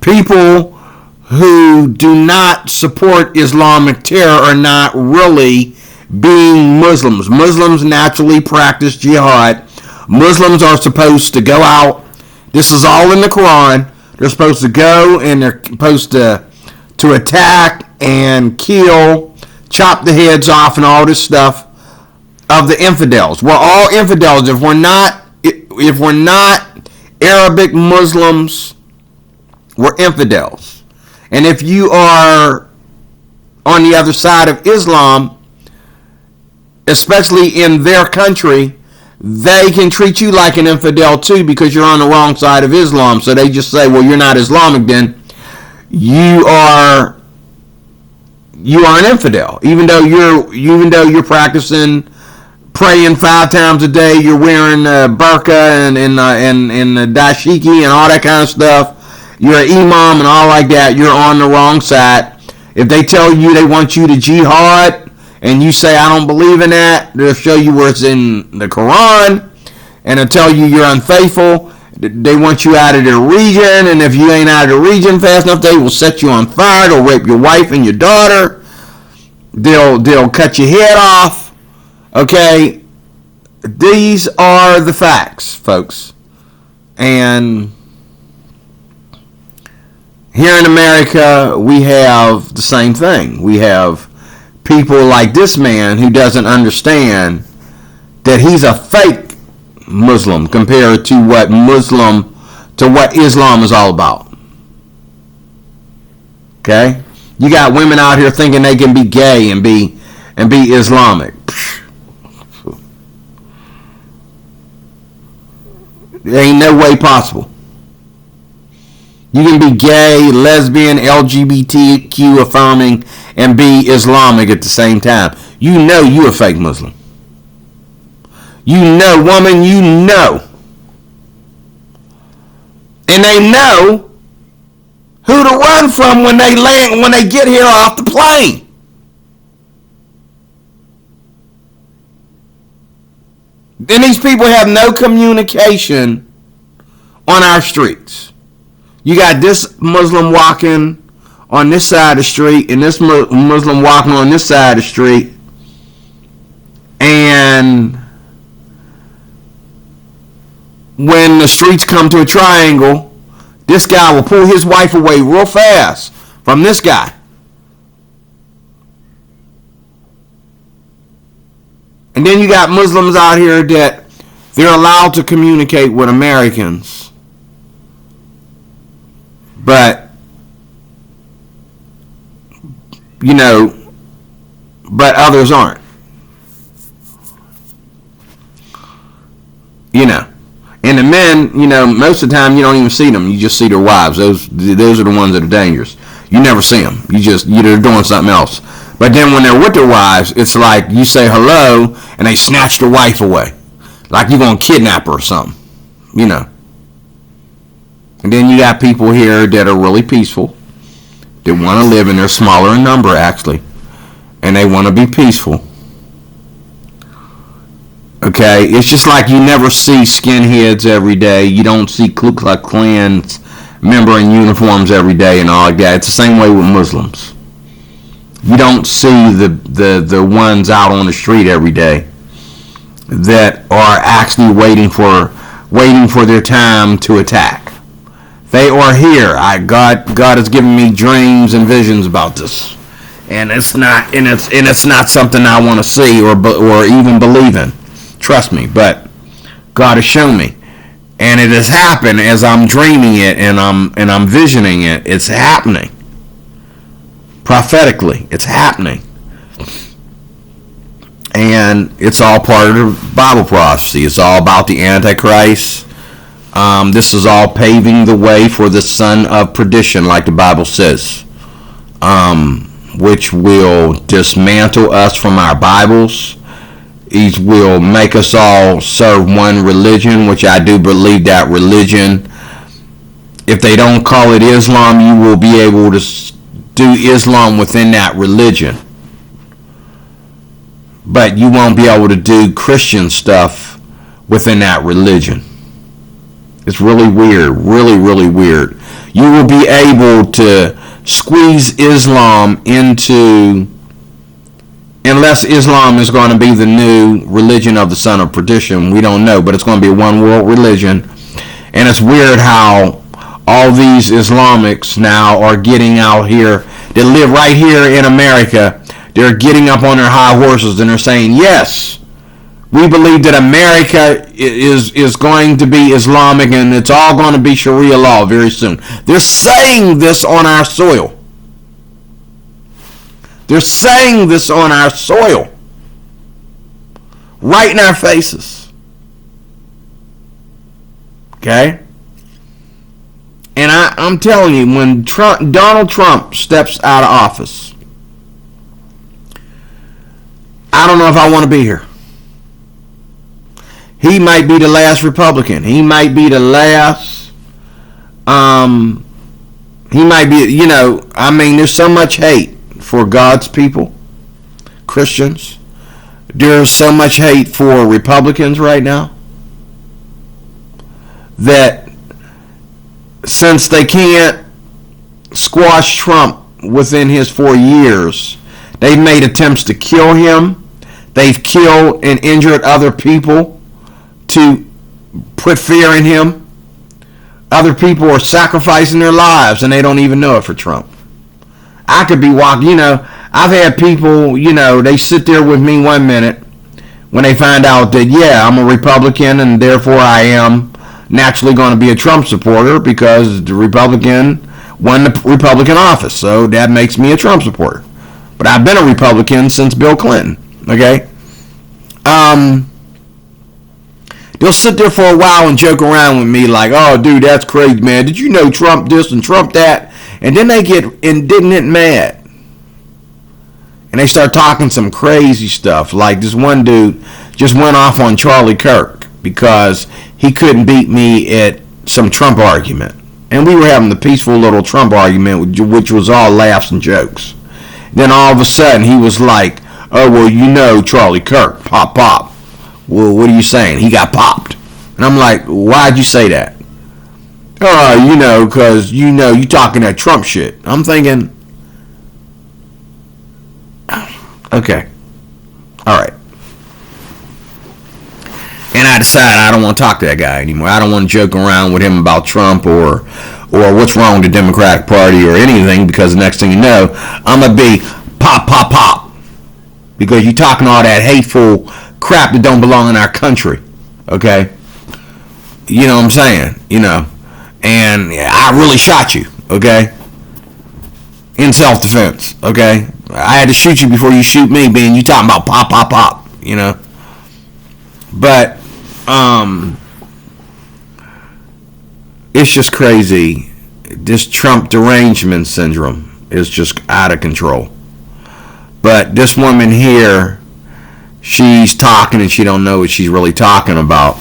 People who do not support Islamic terror are not really being Muslims. Muslims naturally practice jihad. Muslims are supposed to go out. This is all in the Quran. They're supposed to go and they're supposed to attack and kill, chop the heads off and all this stuff of the infidels. We're all infidels. If we're not Arabic Muslims, we're infidels. And if you are on the other side of Islam, especially in their country, they can treat you like an infidel too, because you're on the wrong side of Islam. So they just say, well, you're not Islamic then. You are an infidel. Even though you're practicing praying 5 times a day, you're wearing burqa and dashiki and all that kind of stuff. You're an imam and all like that. You're on the wrong side. If they tell you they want you to jihad and you say I don't believe in that, they'll show you where it's in the Quran, and they'll tell you you're unfaithful. They want you out of their region, and if you ain't out of the region fast enough, they will set you on fire. They'll rape your wife and your daughter. They'll cut your head off. Okay, these are the facts, folks. And here in America, we have the same thing. We have people like this man who doesn't understand that he's a fake Muslim compared to what Islam is all about. Okay? You got women out here thinking they can be gay and be Islamic. There ain't no way possible. You can be gay, lesbian, LGBTQ affirming, and be Islamic at the same time. You know you a fake Muslim. You know, woman, you know. And they know who to run from when they get here off the plane. Then these people have no communication on our streets. You got this Muslim walking on this side of the street and this Muslim walking on this side of the street, and when the streets come to a triangle, this guy will pull his wife away real fast from this guy. And then you got Muslims out here that they're allowed to communicate with Americans, but others aren't. And the men, most of the time you don't even see them. You just see their wives. Those are the ones that are dangerous. You never see them. They're doing something else. But then when they're with their wives, it's like you say hello and they snatch their wife away. Like you're going to kidnap her or something. And then you got people here that are really peaceful. They want to live, and they're smaller in number actually. And they want to be peaceful. Okay, it's just like you never see skinheads every day. You don't see Ku Klux Klan member in uniforms every day and all like that. It's the same way with Muslims. You don't see the ones out on the street every day that are actually waiting for their time to attack. They are here. God has given me dreams and visions about this, and it's not something I want to see or even believe in. Trust me, but God has shown me, and it has happened as I'm dreaming it and I'm visioning it. It's happening. Prophetically, it's happening. And it's all part of the Bible prophecy. It's all about the Antichrist. This is all paving the way for the son of perdition, like the Bible says. which will dismantle us from our Bibles. He will make us all serve one religion, which I do believe that religion, if they don't call it Islam, you will be able to do Islam within that religion. But you won't be able to do Christian stuff within that religion. It's really weird, really, really weird. You will be able to squeeze Islam into, unless Islam is going to be the new religion of the son of perdition, we don't know, but it's going to be a one world religion. And it's weird how all these Islamics now are getting out here, that live right here in America. They're getting up on their high horses and they're saying, yes, we believe that America is going to be Islamic and it's all going to be Sharia law very soon. They're saying this on our soil. They're saying this on our soil. Right in our faces. Okay? And I'm telling you, when Donald Trump steps out of office, I don't know if I want to be here. He might be the last Republican. He might be the last, he might be, there's so much hate for God's people, Christians. There's so much hate for Republicans right now that since they can't squash Trump within his 4 years, they've made attempts to kill him. They've killed and injured other people to put fear in him. Other people are sacrificing their lives and they don't even know it for Trump. I could be walking, I've had people, they sit there with me 1 minute when they find out that, yeah, I'm a Republican and therefore I am naturally going to be a Trump supporter because the Republican won the Republican office. So that makes me a Trump supporter. But I've been a Republican since Bill Clinton. Okay? They'll sit there for a while and joke around with me like, oh, dude, that's crazy, man. Did you know Trump this and Trump that? And then they get indignant mad. And they start talking some crazy stuff. Like this one dude just went off on Charlie Kirk because he couldn't beat me at some Trump argument. And we were having the peaceful little Trump argument, which was all laughs and jokes. Then all of a sudden he was like, oh, well, Charlie Kirk, pop. Well, what are you saying? He got popped. And I'm like, why'd you say that? Oh, because, you talking that Trump shit. I'm thinking, okay. All right. And I decided I don't want to talk to that guy anymore. I don't want to joke around with him about Trump or what's wrong with the Democratic Party or anything, because the next thing you know, I'm going to be pop. Because you're talking all that hateful crap that don't belong in our country. Okay? You know what I'm saying? And I really shot you. Okay? In self-defense. Okay? I had to shoot you before you shoot me, being you talking about pop. But, it's just crazy. This Trump derangement syndrome is just out of control. But this woman here, she's talking and she don't know what she's really talking about.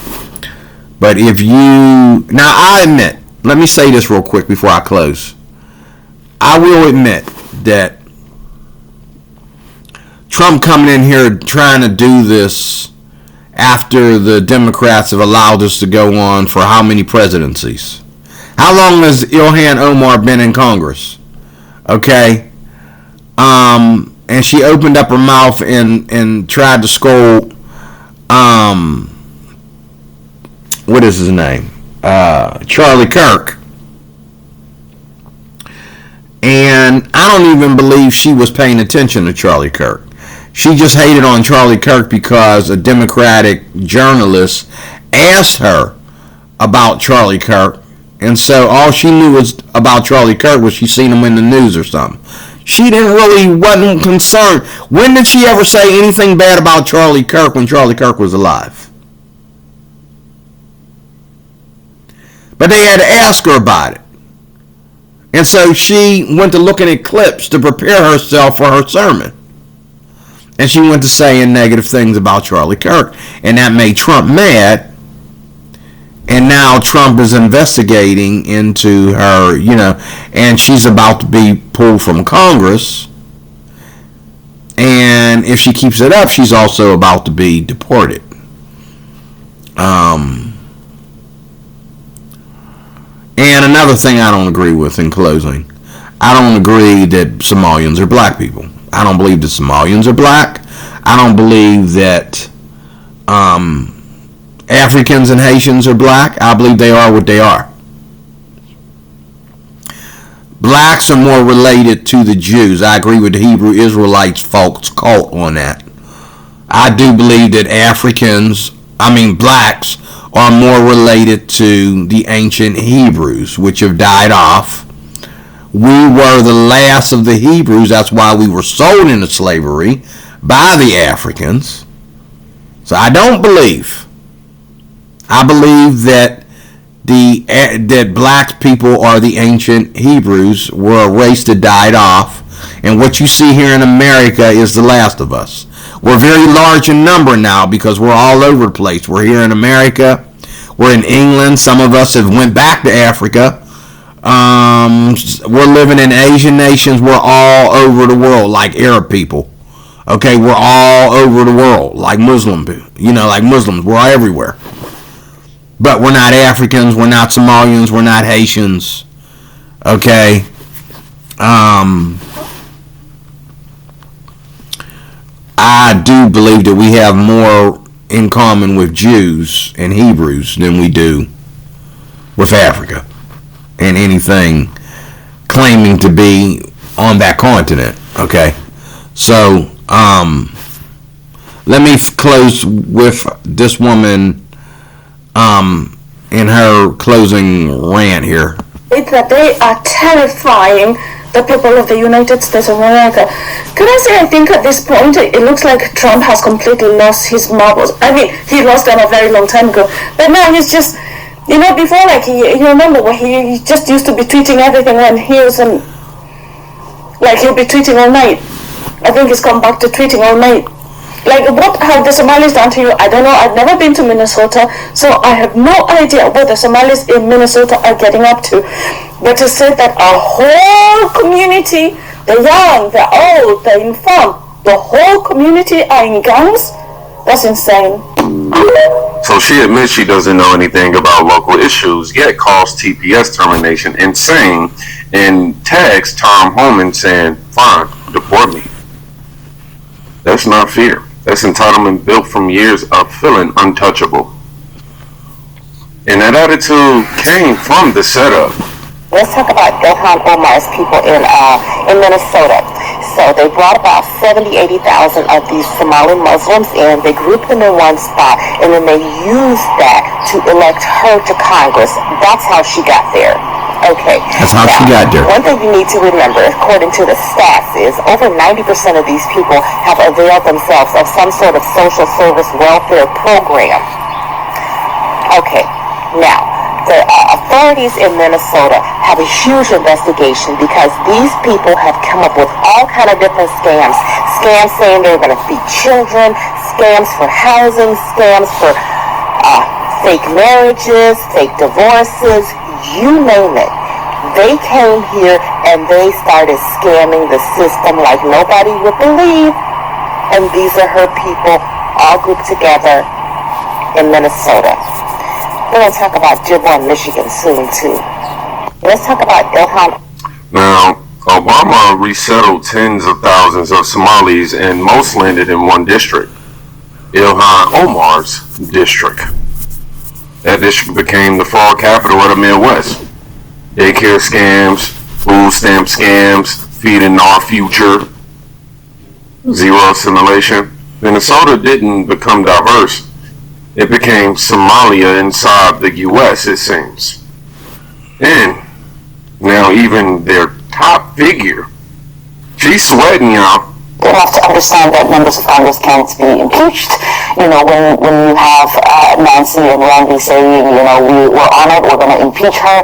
But now I admit, let me say this real quick before I close. I will admit that Trump coming in here trying to do this after the Democrats have allowed us to go on for how many presidencies? How long has Ilhan Omar been in Congress? Okay? And she opened up her mouth and tried to scold, what is his name? Charlie Kirk. And I don't even believe she was paying attention to Charlie Kirk. She just hated on Charlie Kirk because a Democratic journalist asked her about Charlie Kirk. And so all she knew was about Charlie Kirk was she seen him in the news or something. She wasn't concerned. When did she ever say anything bad about Charlie Kirk when Charlie Kirk was alive? But they had to ask her about it. And so she went to looking at clips to prepare herself for her sermon. And she went to saying negative things about Charlie Kirk. And that made Trump mad. And now Trump is investigating into her, and she's about to be pulled from Congress. And if she keeps it up, she's also about to be deported. And another thing I don't agree with in closing, I don't agree that Somalians are black people. I don't believe that Somalians are black. I don't believe that Africans and Haitians are black. I believe they are what they are. Blacks are more related to the Jews. I agree with the Hebrew Israelites folks cult on that. I do believe that blacks are more related to the ancient Hebrews, which have died off. We were the last of the Hebrews. That's why we were sold into slavery by the Africans. So I believe that that black people are the ancient Hebrews, were a race that died off, and what you see here in America is the last of us. We're very large in number now because we're all over the place. We're here in America. We're in England. Some of us have went back to Africa. We're living in Asian nations. We're all over the world like Arab people. Okay, we're all over the world like Muslims. We're everywhere. But we're not Africans. We're not Somalians. We're not Haitians. Okay. I do believe that we have more in common with Jews and Hebrews than we do with Africa and anything claiming to be on that continent. Okay, so let me close with this woman in her closing rant here. It's that they are terrifying the people of the United States of America. Can I say, I think at this point, it looks like Trump has completely lost his marbles. I mean, he lost them a very long time ago. But now he's just, before, you remember when he just used to be tweeting everything when he was on, he'll be tweeting all night. I think he's come back to tweeting all night. What have the Somalis done to you? I don't know. I've never been to Minnesota, so I have no idea what the Somalis in Minnesota are getting up to. But to say that a whole community, the young, the old, the infirm, the whole community are in gangs, that's insane. So she admits she doesn't know anything about local issues, yet calls TPS termination insane and tags Tom Homan saying, "Fine, deport me." That's not fear. That's entitlement built from years of feeling untouchable. And that attitude came from the setup. Let's talk about Ilhan Omar's people in Minnesota. So they brought about 80,000 of these Somali Muslims in. They grouped them in one spot, and then they used that to elect her to Congress. That's how she got there. Okay. That's how she got there. One thing you need to remember, according to the stats, is over 90% of these people have availed themselves of some sort of social service welfare program. Okay. Now, the authorities in Minnesota have a huge investigation because these people have come up with all kind of different scams. Scams saying they're going to feed children, scams for housing, scams for fake marriages, fake divorces, you name it. They came here and they started scamming the system like nobody would believe. And these are her people all grouped together in Minnesota. We're going to talk about Dearborn, Michigan soon too. Let's talk about Ilhan. Now, Obama resettled tens of thousands of Somalis and most landed in one district, Ilhan Omar's district. That district became the fall capital of the Midwest. Daycare scams, food stamp scams, feeding our future, zero assimilation. Minnesota didn't become diverse. It became Somalia inside the U.S., it seems. And now even their top figure, she's sweating, y'all. They have to understand that members of Congress can't be impeached. when you have Nancy and Randy saying, we're honored, we're going to impeach her,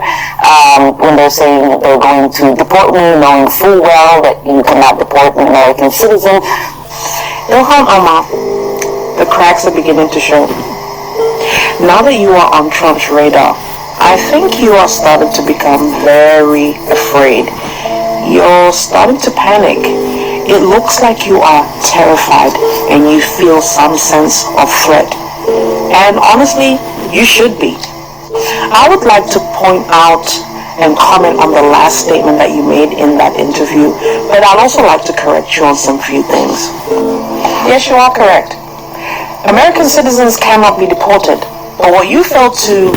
when they're saying they're going to deport me, knowing full well that you cannot deport an American citizen. Ilhan Omar, the cracks are beginning to show. Now that you are on Trump's radar, I think you are starting to become very afraid. You're starting to panic. It looks like you are terrified and you feel some sense of threat. And honestly, you should be. I would like to point out and comment on the last statement that you made in that interview, but I'd also like to correct you on some few things. Yes, you are correct. American citizens cannot be deported, but what you failed to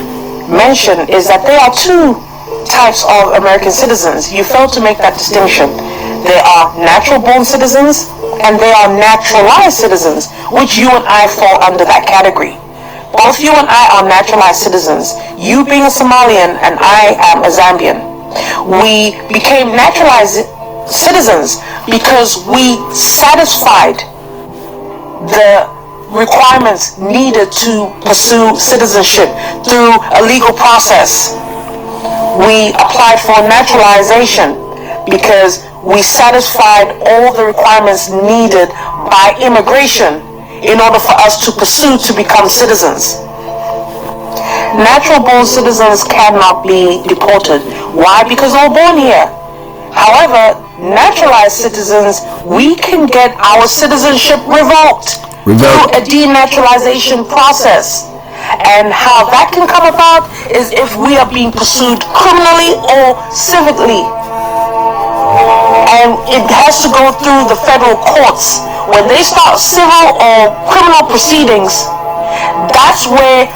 mention is that there are two types of American citizens. You failed to make that distinction. There are natural-born citizens and there are naturalized citizens, which you and I fall under that category. Both you and I are naturalized citizens. You being a Somalian and I am a Zambian. We became naturalized citizens because we satisfied the requirements needed to pursue citizenship through a legal process. We applied for naturalization because we satisfied all the requirements needed by immigration in order for us to pursue to become citizens. Natural-born citizens cannot be deported. Why? Because they were born here. However, naturalized citizens, we can get our citizenship revoked through a denaturalization process. And how that can come about is if we are being pursued criminally or civically. And it has to go through the federal courts. When they start civil or criminal proceedings, that's where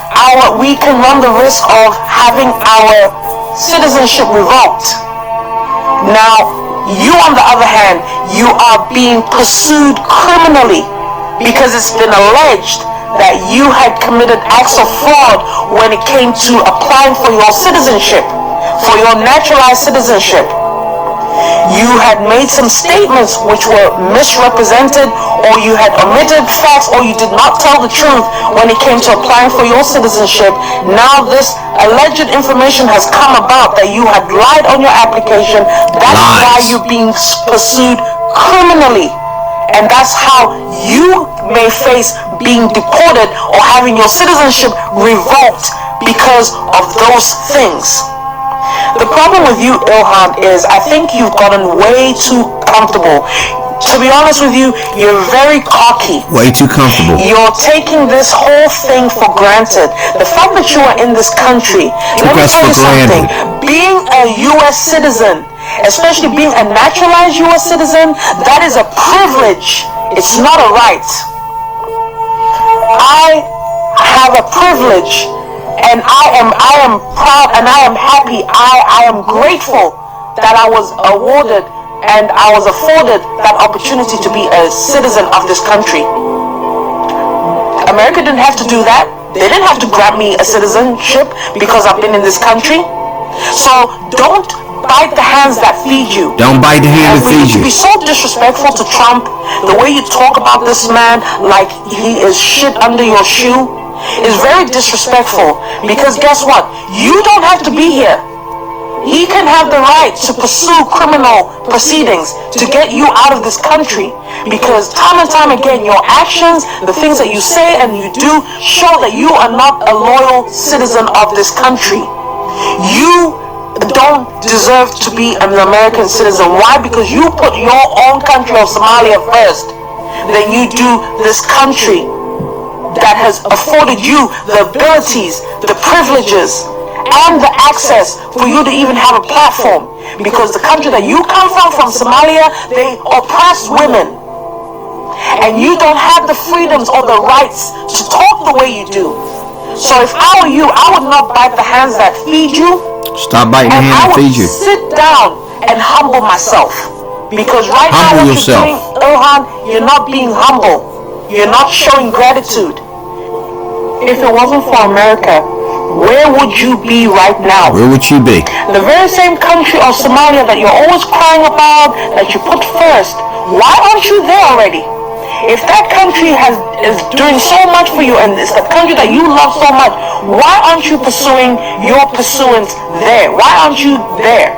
we can run the risk of having our citizenship revoked. Now, you on the other hand, you are being pursued criminally because it's been alleged that you had committed acts of fraud when it came to applying for your citizenship, for your naturalized citizenship. You had made some statements which were misrepresented, or you had omitted facts, or you did not tell the truth when it came to applying for your citizenship. Now this alleged information has come about that you had lied on your application. That's why you're being pursued criminally. And that's how you may face being deported or having your citizenship revoked because of those things. The problem with you, Ilhan, is I think you've gotten way too comfortable. To be honest with you, you're very cocky. Way too comfortable. You're taking this whole thing for granted. The fact that you are in this country, let me tell you something. Being a U.S. citizen, especially being a naturalized U.S. citizen, that is a privilege. It's not a right. I have a privilege, and I am proud and I am happy. I am grateful that I was awarded and I was afforded that opportunity to be a citizen of this country. America didn't have to do that. They didn't have to grant me a citizenship because I've been in this country. So don't bite the hands that feed you. Don't bite the hand that feeds you. To be so disrespectful to Trump, the way you talk about this man like he is shit under your shoe, is very disrespectful. Because guess what? You don't have to be here. He can have the right to pursue criminal proceedings to get you out of this country, because time and time again your actions, the things that you say and you do, show that you are not a loyal citizen of this country. You don't deserve to be an American citizen. Why? Because you put your own country of Somalia first. Then you do this country that has afforded you the abilities, the privileges, and the access for you to even have a platform. Because the country that you come from Somalia, they oppress women. And you don't have the freedoms or the rights to talk the way you do. So if I were you, I would not bite the hands that feed you. Stop biting the hand that feeds you. Sit down and humble myself. Because right now what you're doing, Ilhan, you're not being humble. You're not showing gratitude. If it wasn't for America, where would you be right now? Where would you be? The very same country of Somalia that you're always crying about, that you put first. Why aren't you there already? If that country is doing so much for you and it's the country that you love so much, why aren't you pursuing your pursuance there? Why aren't you there?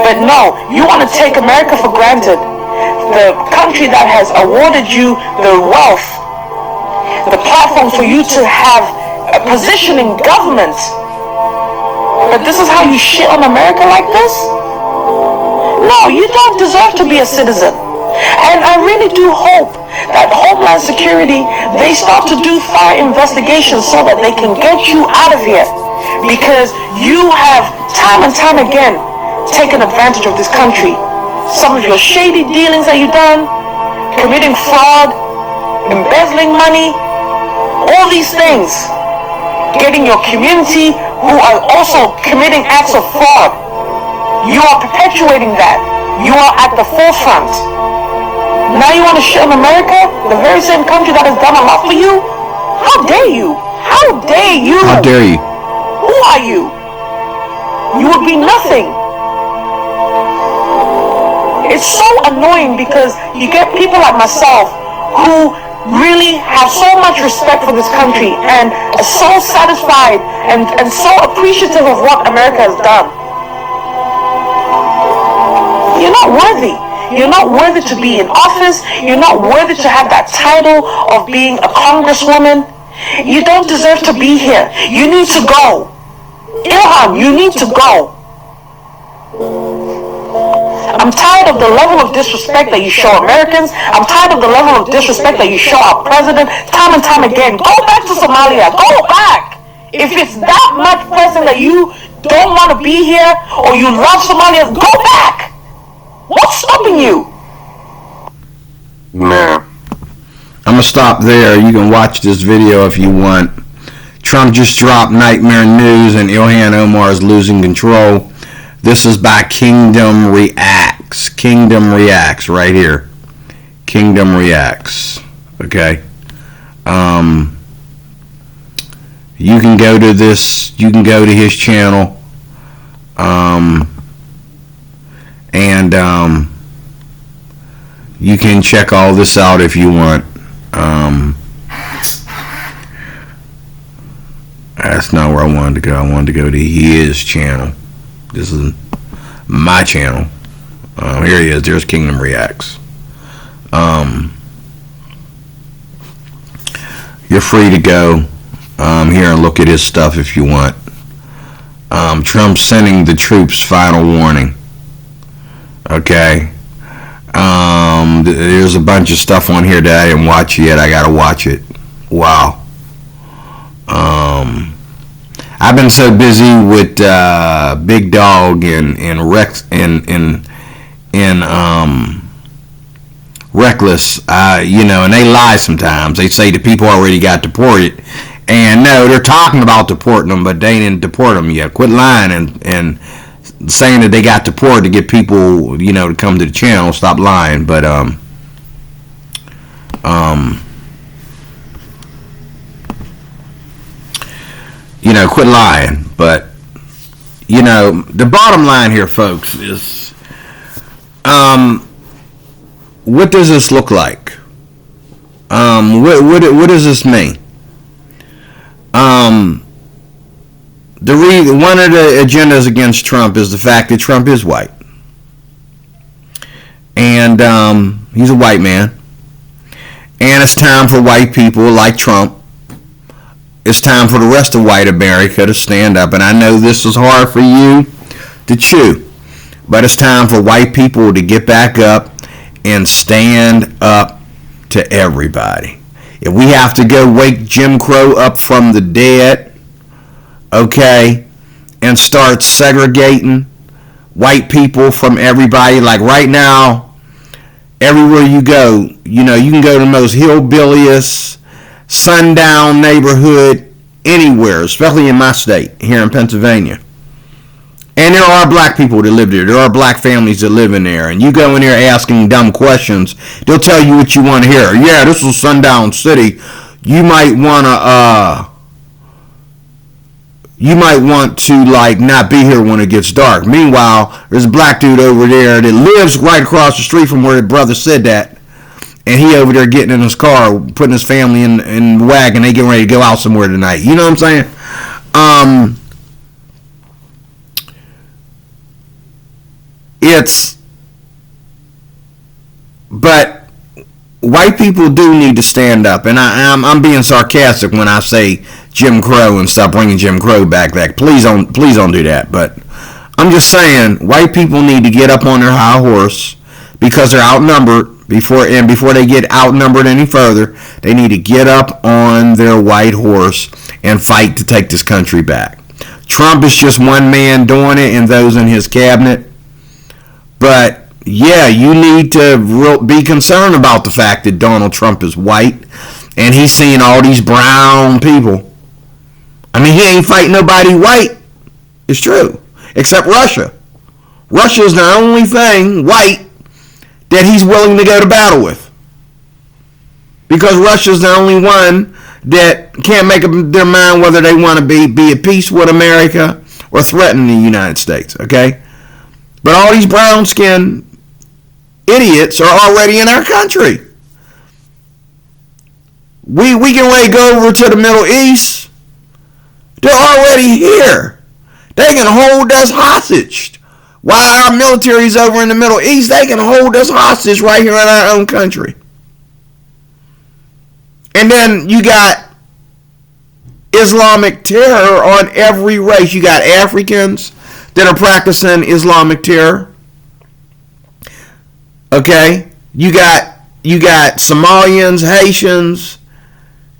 But no, you want to take America for granted. The country that has awarded you the wealth, the platform for you to have a position in government. But this is how you shit on America like this? No, you don't deserve to be a citizen. And I really do hope that Homeland Security, they start to do thorough investigations so that they can get you out of here. Because you have time and time again taken advantage of this country. Some of your shady dealings that you've done, committing fraud, embezzling money, all these things, getting your community who are also committing acts of fraud. You are perpetuating that. You are at the forefront. Now you want to shit on America, the very same country that has done a lot for you? How dare you? How dare you? How dare you? Who are you? You would be nothing. It's so annoying because you get people like myself who really have so much respect for this country and are so satisfied and so appreciative of what America has done. You're not worthy. You're not worthy to be in office. You're not worthy to have that title of being a congresswoman. You don't deserve to be here. You need to go. Ilhan, you need to go. I'm tired of the level of disrespect that you show Americans. I'm tired of the level of disrespect that you show our president time and time again. Go back to Somalia. Go back. If it's that much pressing that you don't want to be here or you love Somalia, go back. What's stopping you? Man. I'm going to stop there. You can watch this video if you want. Trump just dropped nightmare news and Ilhan Omar is losing control. This is by Kingdom Reacts. Kingdom Reacts right here. Kingdom Reacts. Okay. You can go to this. You can go to his channel. And you can check all this out if you want. That's not where I wanted to go. I wanted to go to his channel. This is my channel. Here he is. There's Kingdom Reacts. You're free to go here and look at his stuff if you want. Trump sending the troops final warning. Okay. There's a bunch of stuff on here that I didn't watch yet. I gotta watch it. Wow. I've been so busy with Big Dog and Rex and Reckless, and they lie sometimes. They say the people already got deported, and no, they're talking about deporting them, but they didn't deport them yet. Quit lying and saying that they got deported to get people, to come to the channel. Stop lying, but quit lying. But the bottom line here, folks, is what does this look like? What does this mean? One of the agendas against Trump is the fact that Trump is white, and he's a white man, and it's time for white people like Trump. It's time for the rest of white America to stand up, and I know this is hard for you to chew, but it's time for white people to get back up and stand up to everybody. If we have to go wake Jim Crow up from the dead, okay, and start segregating white people from everybody, like right now, everywhere you go, you can go to the most hillbilliest, sundown neighborhood anywhere, especially in my state, here in Pennsylvania. And there are black people that live there. There are black families that live in there. And you go in there asking dumb questions, they'll tell you what you want to hear. Yeah, this is Sundown City. You might want to not be here when it gets dark. Meanwhile, there's a black dude over there that lives right across the street from where the brother said that. and he over there getting in his car, putting his family in the wagon. They getting ready to go out somewhere tonight. You know what I'm saying? But white people do need to stand up, and I'm being sarcastic when I say Jim Crow and stop bringing Jim Crow back. Please don't do that. But I'm just saying, white people need to get up on their high horse because they're outnumbered. Before they get outnumbered any further, they need to get up on their white horse and fight to take this country back. Trump is just one man doing it, and those in his cabinet. But yeah, you need to be concerned about the fact that Donald Trump is white and he's seeing all these brown people. I mean, he ain't fighting nobody white. It's true. Except Russia. Russia is the only thing white that he's willing to go to battle with. Because Russia's the only one that can't make up their mind whether they want to be at peace with America or threaten the United States. Okay? But all these brown-skinned idiots are already in our country. We can ready to go over to the Middle East. They're already here. They can hold us hostage. While our military's over in the Middle East, they can hold us hostage right here in our own country. And then you got Islamic terror on every race. You got Africans that are practicing Islamic terror. Okay? You got Somalians, Haitians,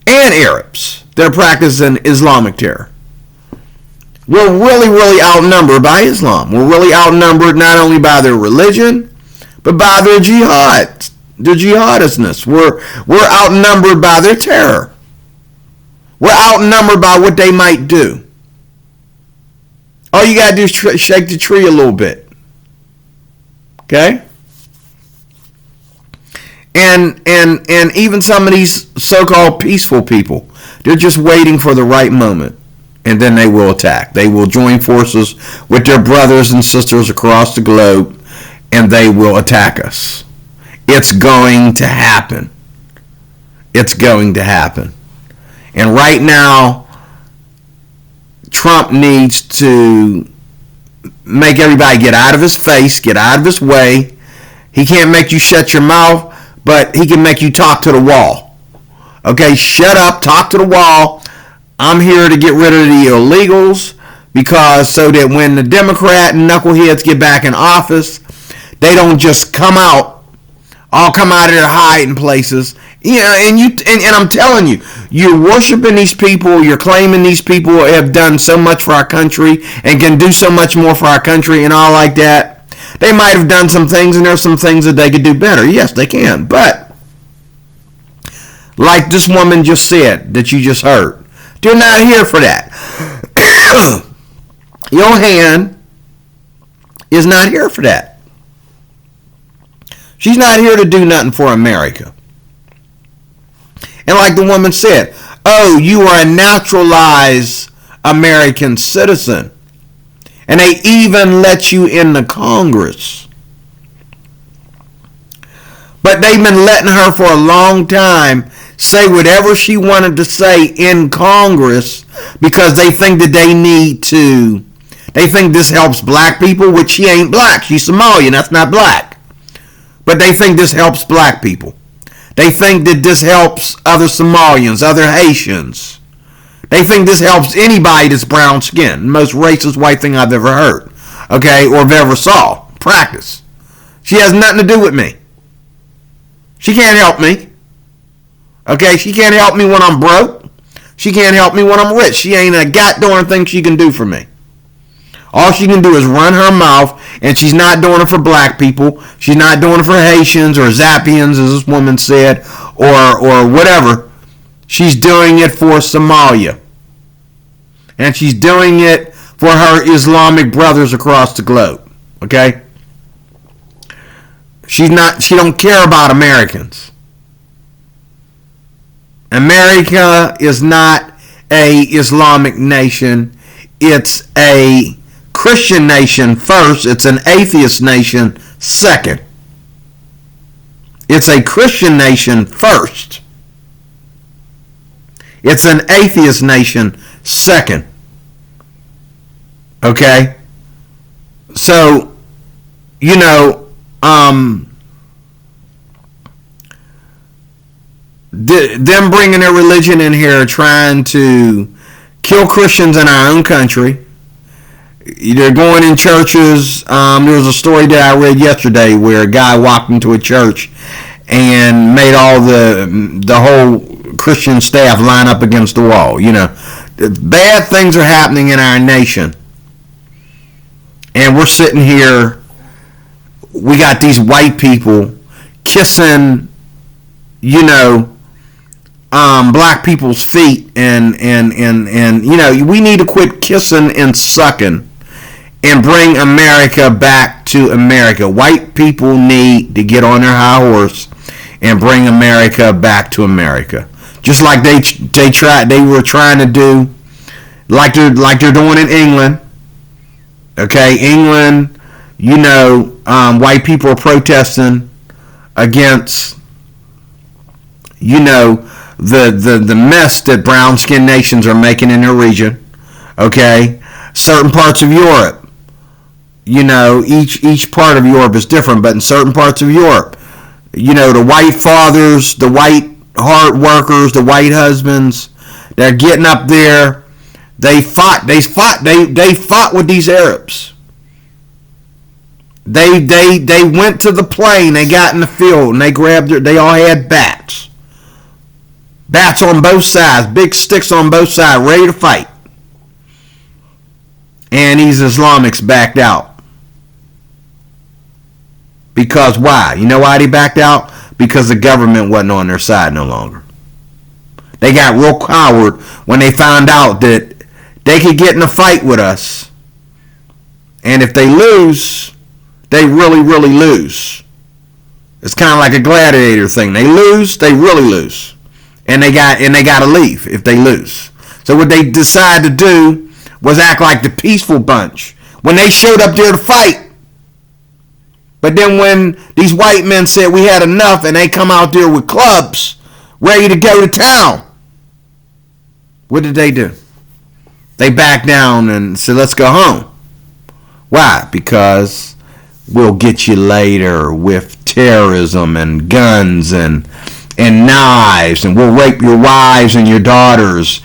and Arabs that are practicing Islamic terror. We're really, really outnumbered by Islam. We're really outnumbered not only by their religion, but by their jihad, their jihadistness. We're outnumbered by their terror. We're outnumbered by what they might do. All you gotta do is shake the tree a little bit. Okay? And even some of these so-called peaceful people, they're just waiting for the right moment. And then they will attack. They will join forces with their brothers and sisters across the globe, and they will attack us. It's going to happen. It's going to happen. And right now, Trump needs to make everybody get out of his face, get out of his way. He can't make you shut your mouth, but he can make you talk to the wall. Okay, shut up, talk to the wall. I'm here to get rid of the illegals because so that when the Democrat knuckleheads get back in office, they don't just come out of their hiding places. You know, and I'm telling you, you're worshiping these people, you're claiming these people have done so much for our country and can do so much more for our country and all like that. They might have done some things, and there's some things that they could do better. Yes, they can. But like this woman just said that you just heard, they're not here for that. Your hand is not here for that. She's not here to do nothing for America. And like the woman said, oh, you are a naturalized American citizen. And they even let you in the Congress. But they've been letting her for a long time say whatever she wanted to say in Congress because they think that they think this helps black people, which she ain't black. She's Somalian. That's not black. But they think this helps black people. They think that this helps other Somalians, other Haitians. They think this helps anybody that's brown skinned. The most racist white thing I've ever heard. Okay, or have ever saw. Practice. She has nothing to do with me. She can't help me. Okay, she can't help me when I'm broke. She can't help me when I'm rich. She ain't a goddamn thing she can do for me. All she can do is run her mouth, and she's not doing it for black people. She's not doing it for Haitians or Zapians, as this woman said, or whatever. She's doing it for Somalia. And she's doing it for her Islamic brothers across the globe. Okay? She don't care about Americans. America is not a Islamic nation. It's a Christian nation first. It's an atheist nation second. It's a Christian nation first. It's an atheist nation second. Okay? So, you know, them bringing their religion in here, trying to kill Christians in our own country. They're going in churches. There was a story that I read yesterday where a guy walked into a church and made all the whole Christian staff line up against the wall. You know, bad things are happening in our nation, and we're sitting here. We got these white people kissing, you know, black people's feet, and you know, we need to quit kissing and sucking and bring America back to America. White people need to get on their high horse and bring America back to America, just like they were trying to do, like they're doing in England. Okay, England, you know, white people are protesting against, you know, the mess that brown-skinned nations are making in their region. Okay, certain parts of Europe, you know, each part of Europe is different, but in certain parts of Europe, you know, the white fathers, the white hard workers, the white husbands, they're getting up there. They fought with these Arabs. They went to the plain, they got in the field, and they all had bats. Bats on both sides, big sticks on both sides, ready to fight. And these Islamics backed out. Because why? You know why they backed out? Because the government wasn't on their side no longer. They got real coward when they found out that they could get in a fight with us. And if they lose, they really, really lose. It's kind of like a gladiator thing. They lose, they really lose. And they got to leave if they lose. So what they decided to do was act like the peaceful bunch when they showed up there to fight. But then when these white men said we had enough and they come out there with clubs ready to go to town, what did they do? They backed down and said, let's go home. Why? Because we'll get you later with terrorism and guns and knives, and we'll rape your wives and your daughters.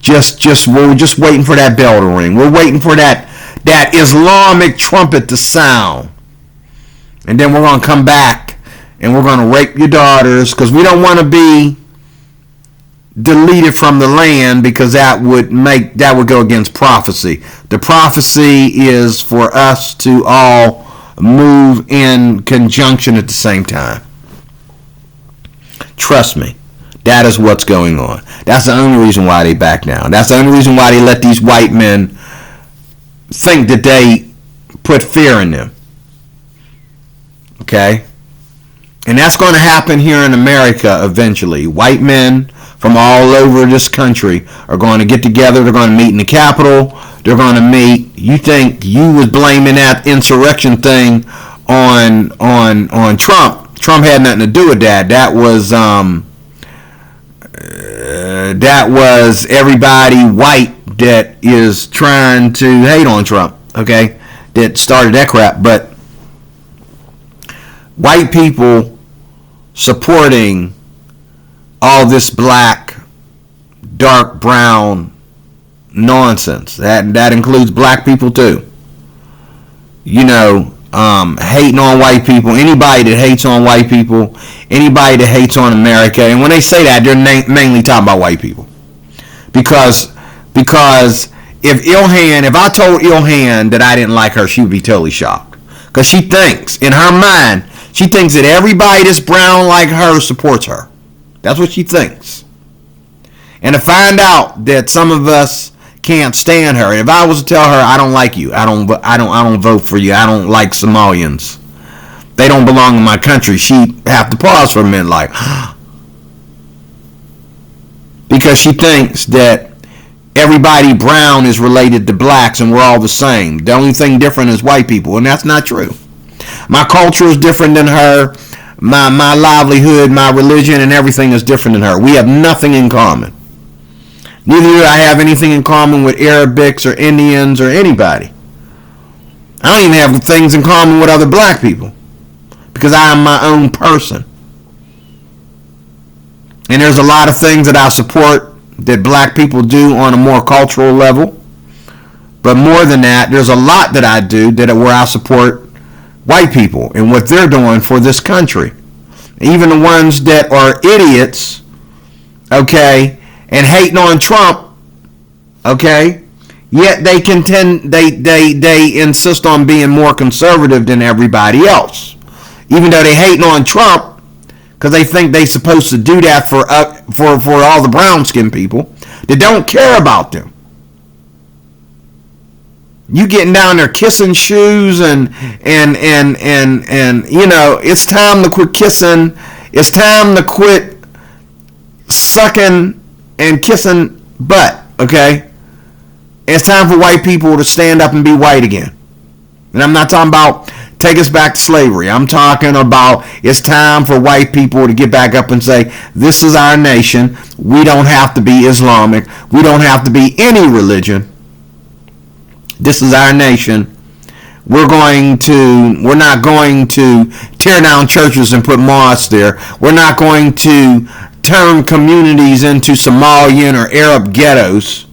We're just waiting for that bell to ring. We're waiting for that Islamic trumpet to sound. And then we're going to come back and we're going to rape your daughters, because we don't want to be deleted from the land, because that would go against prophecy. The prophecy is for us to all move in conjunction at the same time. Trust me, that is what's going on. That's the only reason why they back down. That's the only reason why they let these white men think that they put fear in them. Okay? And that's going to happen here in America eventually. White men from all over this country are going to get together. They're going to meet in the Capitol. They're going to meet. You think you was blaming that insurrection thing on Trump? Trump had nothing to do with that. That was everybody white that is trying to hate on Trump. Okay, that started that crap. But white people supporting all this black, dark brown nonsense. That includes black people too. You know, hating on white people. Anybody that hates on white people, anybody that hates on America, and when they say that, they're mainly talking about white people. Because if I told Ilhan that I didn't like her, she would be totally shocked. Because she thinks, in her mind, she thinks that everybody that's brown like her supports her. That's what she thinks. And to find out that some of us can't stand her, if I was to tell her I don't like you, I don't vote for you, I don't like Somalians, they don't belong in my country, she'd have to pause for a minute, like, because she thinks that everybody brown is related to blacks and we're all the same. The only thing different is white people, and that's not true. My culture is different than her. my livelihood, my religion, and everything is different than her. We have nothing in common. Neither do I have anything in common with Arabics or Indians or anybody. I don't even have things in common with other black people because I am my own person. And there's a lot of things that I support that black people do on a more cultural level. But more than that, there's a lot that I do where I support white people and what they're doing for this country. Even the ones that are idiots, okay, and hating on Trump, okay, yet they they insist on being more conservative than everybody else. Even though they hating on Trump because they think they're supposed to do that for all the brown skinned people that don't care about them. You getting down there kissing shoes and you know, it's time to quit kissing. It's time to quit sucking and kissing butt, okay? It's time for white people to stand up and be white again. And I'm not talking about take us back to slavery. I'm talking about it's time for white people to get back up and say, this is our nation. We don't have to be Islamic. We don't have to be any religion. This is our nation. We're not going to tear down churches and put mosques there. We're not going to turn communities into Somalian or Arab ghettos.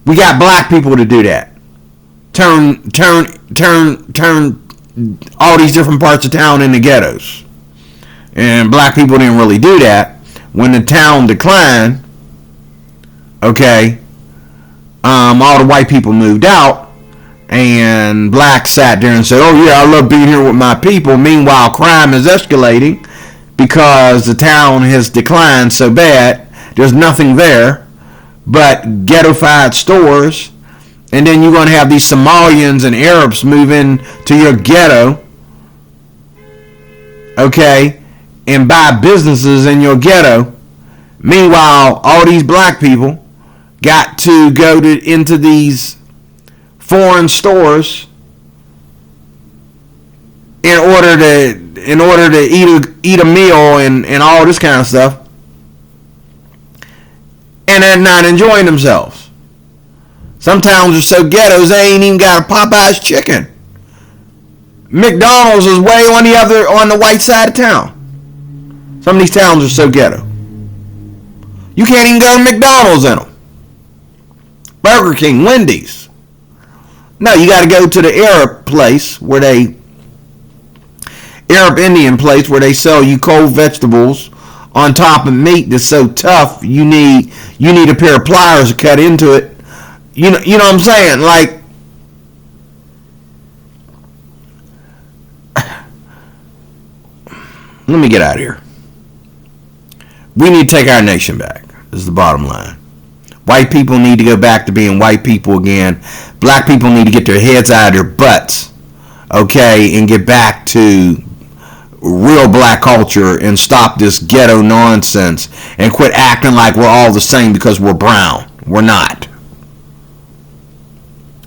We got black people to do that. Turn all these different parts of town into ghettos. And black people didn't really do that. When the town declined, okay, all the white people moved out, and blacks sat there and said, oh yeah, I love being here with my people. Meanwhile, crime is escalating because the town has declined so bad. There's nothing there but ghettofied stores. And then you're going to have these Somalians and Arabs move in to your ghetto, okay, and buy businesses in your ghetto. Meanwhile, all these black people got to go into these foreign stores in order to eat a meal and all this kind of stuff, and they're not enjoying themselves. Some towns are so ghettos they ain't even got a Popeye's chicken. McDonald's is way on the white side of town. Some of these towns are so ghetto. You can't even go to McDonald's in them. Burger King, Wendy's. No, you got to go to the Arab Indian place where they sell you cold vegetables on top of meat that's so tough you need a pair of pliers to cut into it. You know what I'm saying? Like, let me get out of here. We need to take our nation back. This is the bottom line. White people need to go back to being white people again. Black people need to get their heads out of their butts, okay, and get back to real black culture and stop this ghetto nonsense and quit acting like we're all the same because we're brown. We're not.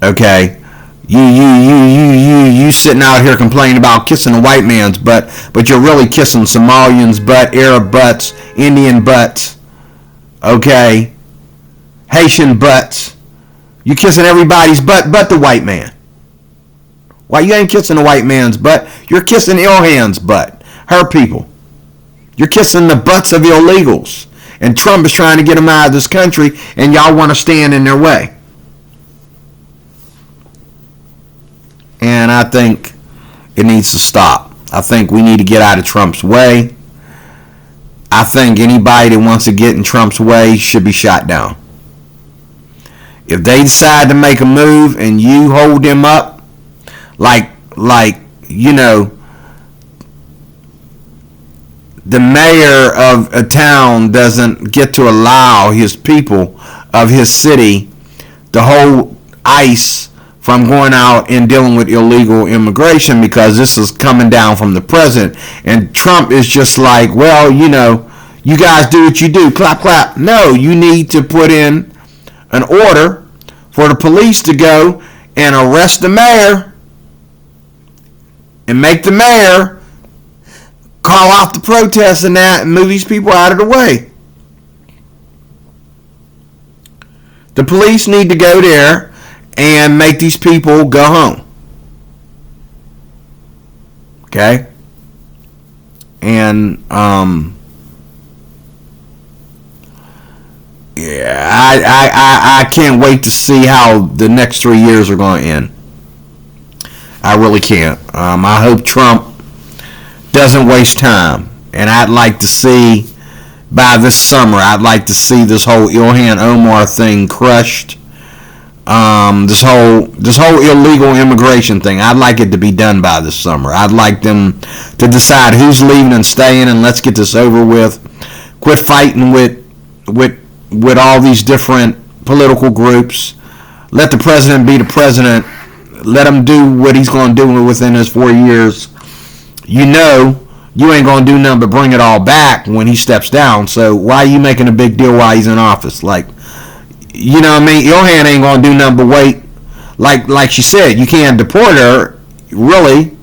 Okay, you sitting out here complaining about kissing a white man's butt, but you're really kissing Somalians' butt, Arab butts, Indian butts, okay, Haitian butts. You kissing everybody's butt but the white man. Why you ain't kissing the white man's butt? You're kissing Ilhan's butt, her people. You're kissing the butts of illegals, and Trump is trying to get them out of this country, and y'all want to stand in their way. And I think it needs to stop. I think we need to get out of Trump's way. I think anybody that wants to get in Trump's way should be shot down. If they decide to make a move and you hold them up, like you know, the mayor of a town doesn't get to allow his people of his city to hold ICE from going out and dealing with illegal immigration because this is coming down from the president. And Trump is just like, well, you know, you guys do what you do. Clap, clap. No, you need to put in an order for the police to go and arrest the mayor and make the mayor call off the protests and that and move these people out of the way. The police need to go there and make these people go home. Okay? And, yeah, I can't wait to see how the next 3 years are going to end. I really can't. I hope Trump doesn't waste time. And I'd like to see, by this summer, I'd like to see this whole Ilhan Omar thing crushed. This whole illegal immigration thing, I'd like it to be done by this summer. I'd like them to decide who's leaving and staying, and let's get this over with. Quit fighting with all these different political groups. Let the president be the president. Let him do what he's going to do within his 4 years. You know, you ain't going to do nothing but bring it all back when he steps down. So why are you making a big deal while he's in office? Like, you know what I mean? Ilhan ain't going to do nothing but wait. Like she said, you can't deport her, really,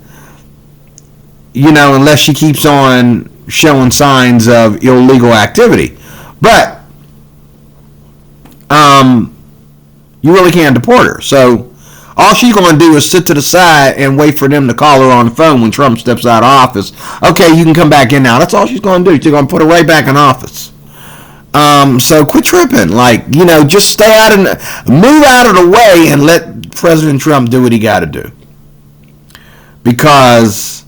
you know, unless she keeps on showing signs of illegal activity. But you really can't deport her. So all she's going to do is sit to the side and wait for them to call her on the phone when Trump steps out of office. Okay, you can come back in now. That's all she's going to do. She's going to put her right back in office. So quit tripping. Like, you know, just stay out and move out of the way and let President Trump do what he got to do. Because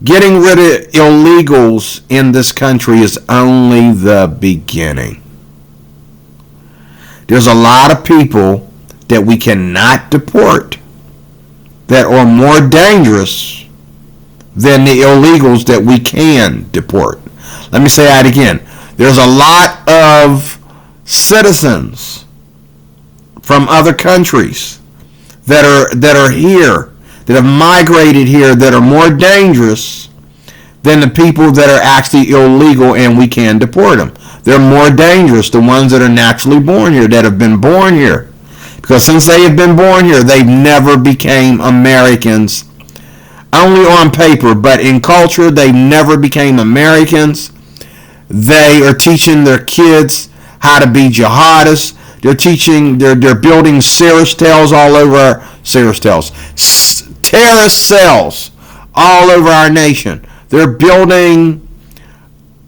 getting rid of illegals in this country is only the beginning. There's a lot of people that we cannot deport that are more dangerous than the illegals that we can deport. Let me say that again. There's a lot of citizens from other countries that are here, that have migrated here, that are more dangerous than the people that are actually illegal and we can deport them. They're more dangerous, the ones that are naturally born here, that have been born here. Because since they have been born here, they've never became Americans, only on paper, but in culture, they never became Americans. They are teaching their kids how to be jihadists. They're building terrorist cells all over our nation. They're building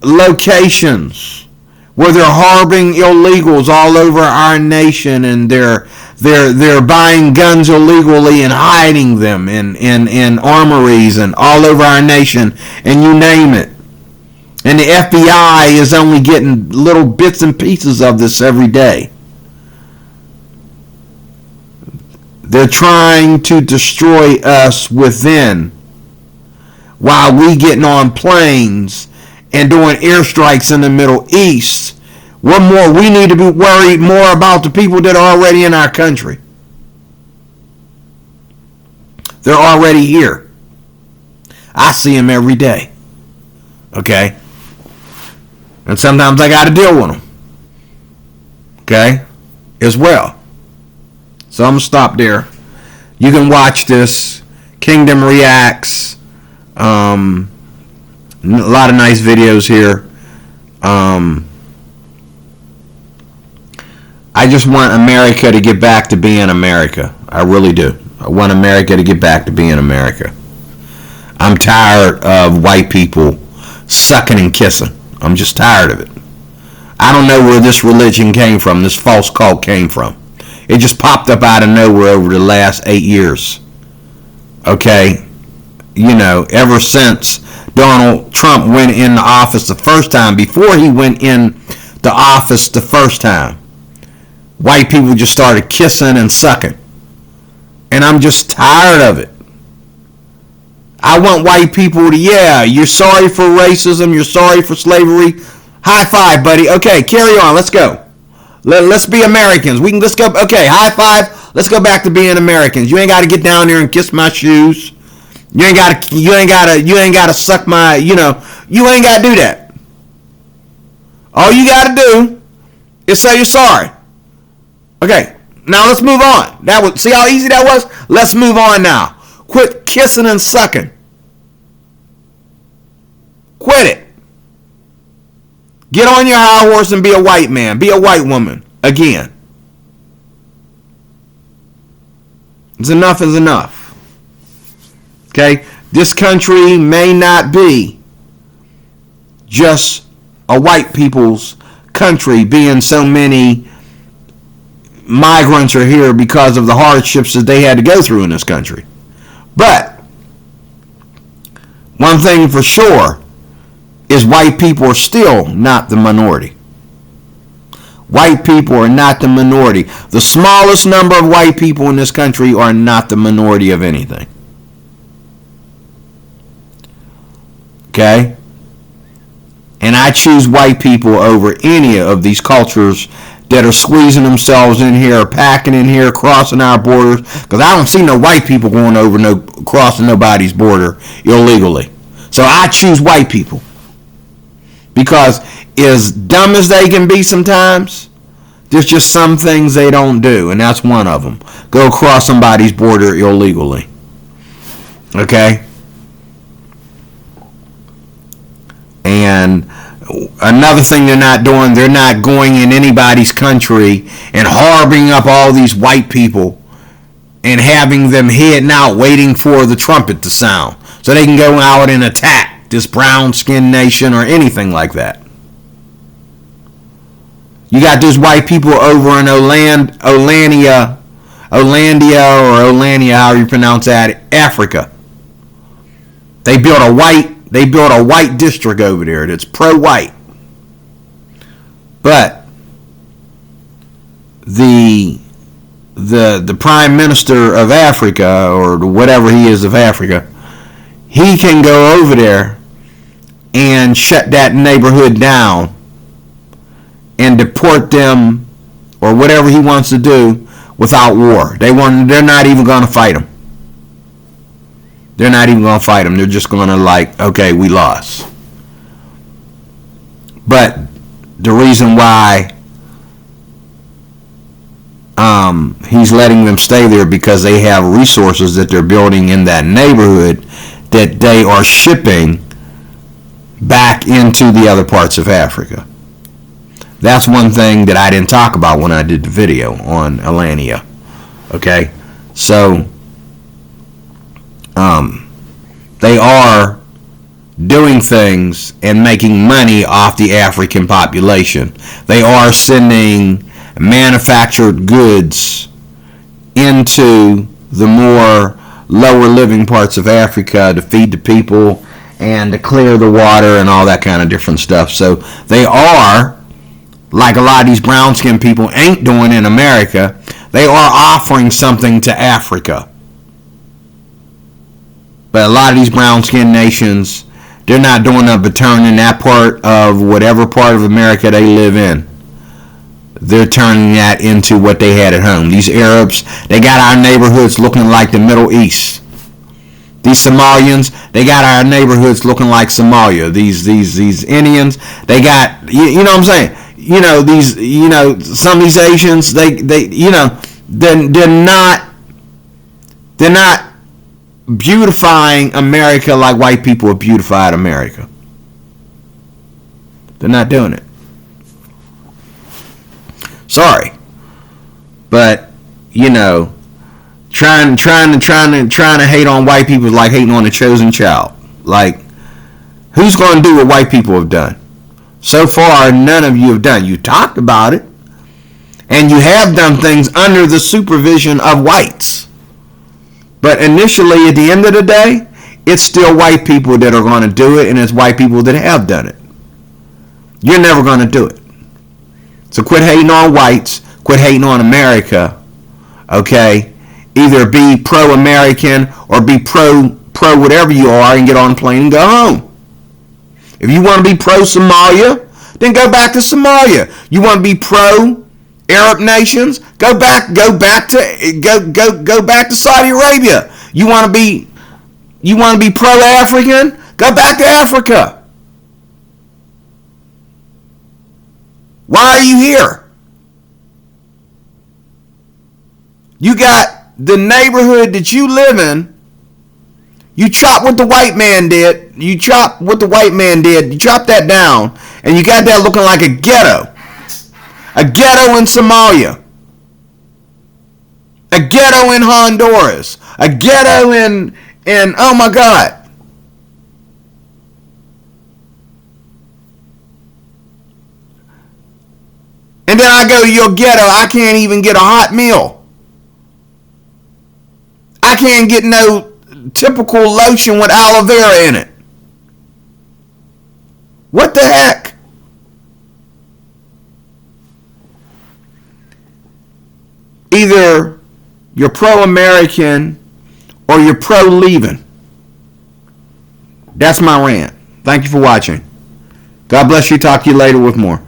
locations where they're harboring illegals all over our nation, and they're buying guns illegally and hiding them in armories and all over our nation, and you name it. And the FBI is only getting little bits and pieces of this every day. They're trying to destroy us within, while we getting on planes and doing airstrikes in the Middle East. We need to be worried more about the people that are already in our country. They're already here. I see them every day. Okay? And sometimes I got to deal with them. Okay? As well. So I'm going to stop there. You can watch this. Kingdom Reacts. A lot of nice videos here. I just want America to get back to being America. I really do. I want America to get back to being America. I'm tired of white people sucking and kissing. I'm just tired of it. I don't know where this religion came from, this false cult came from. It just popped up out of nowhere over the last 8 years. Okay? You know, ever since Donald Trump went in the office the first time, before he went in the office the first time, white people just started kissing and sucking. And I'm just tired of it. I want white people to, yeah, you're sorry for racism, you're sorry for slavery. High five, buddy. Okay, carry on. Let's go. Let's be Americans. Let's go. Okay, high five. Let's go back to being Americans. You ain't got to get down there and kiss my shoes. You ain't got to suck my, you ain't got to do that. All you got to do is say you're sorry. Okay, now let's move on. See how easy that was? Let's move on now. Quit kissing and sucking. Quit it. Get on your high horse and be a white man. Be a white woman. Again. Enough is enough. Okay? This country may not be just a white people's country, being so many migrants are here because of the hardships that they had to go through in this country. But one thing for sure is white people are still not the minority. White people are not the minority. The smallest number of white people in this country are not the minority of anything. Okay? And I choose white people over any of these cultures that are squeezing themselves in here, packing in here, crossing our borders. Because I don't see no white people going over, crossing nobody's border illegally. So I choose white people. Because as dumb as they can be sometimes, there's just some things they don't do, and that's one of them. Go across somebody's border illegally. Okay? And another thing they're not doing, they're not going in anybody's country and harboring up all these white people and having them heading out waiting for the trumpet to sound so they can go out and attack this brown-skinned nation or anything like that. You got those white people over in Olandia, however you pronounce that, Africa. They built a white district over there that's pro-white. But the prime minister of Africa, or whatever he is of Africa, he can go over there and shut that neighborhood down and deport them or whatever he wants to do without war. They're not even going to fight him. They're not even going to fight him. They're just going to okay, we lost. But the reason why he's letting them stay there because they have resources that they're building in that neighborhood that they are shipping back into the other parts of Africa. That's one thing that I didn't talk about when I did the video on Alania. Okay? So, they are doing things and making money off the African population. They are sending manufactured goods into the more lower living parts of Africa to feed the people and to clear the water and all that kind of different stuff. So they are, like a lot of these brown skinned people ain't doing in America, they are offering something to Africa. But a lot of these brown skinned nations, they're not doing nothing but turning that part of whatever part of America they live in. They're turning that into what they had at home. These Arabs, they got our neighborhoods looking like the Middle East. These Somalians, they got our neighborhoods looking like Somalia. These Indians, they got, you know what I'm saying? Some of these Asians, they're not beautifying America like white people have beautified America. They're not doing it. Sorry. But, trying to hate on white people is like hating on the chosen child. Like, who's going to do what white people have done? So far, none of you have done. You talked about it, and you have done things under the supervision of whites. But initially, at the end of the day, it's still white people that are going to do it, and it's white people that have done it. You're never going to do it. So quit hating on whites. Quit hating on America. Okay? Either be pro-American or be pro whatever you are and get on a plane and go home. If you want to be pro-Somalia, then go back to Somalia. You want to be pro-Arab nations, go back to Saudi Arabia. You want to be pro-African, go back to Africa. Why are you here? You got the neighborhood that you live in. You chop what the white man did. You chop what the white man did. You chop that down, and you got that looking like a ghetto. A ghetto in Somalia. A ghetto in Honduras. A ghetto in oh my God. And then I go to your ghetto, I can't even get a hot meal. I can't get no typical lotion with aloe vera in it. What the heck? Either you're pro-American or you're pro-leaving. That's my rant. Thank you for watching. God bless you. Talk to you later with more.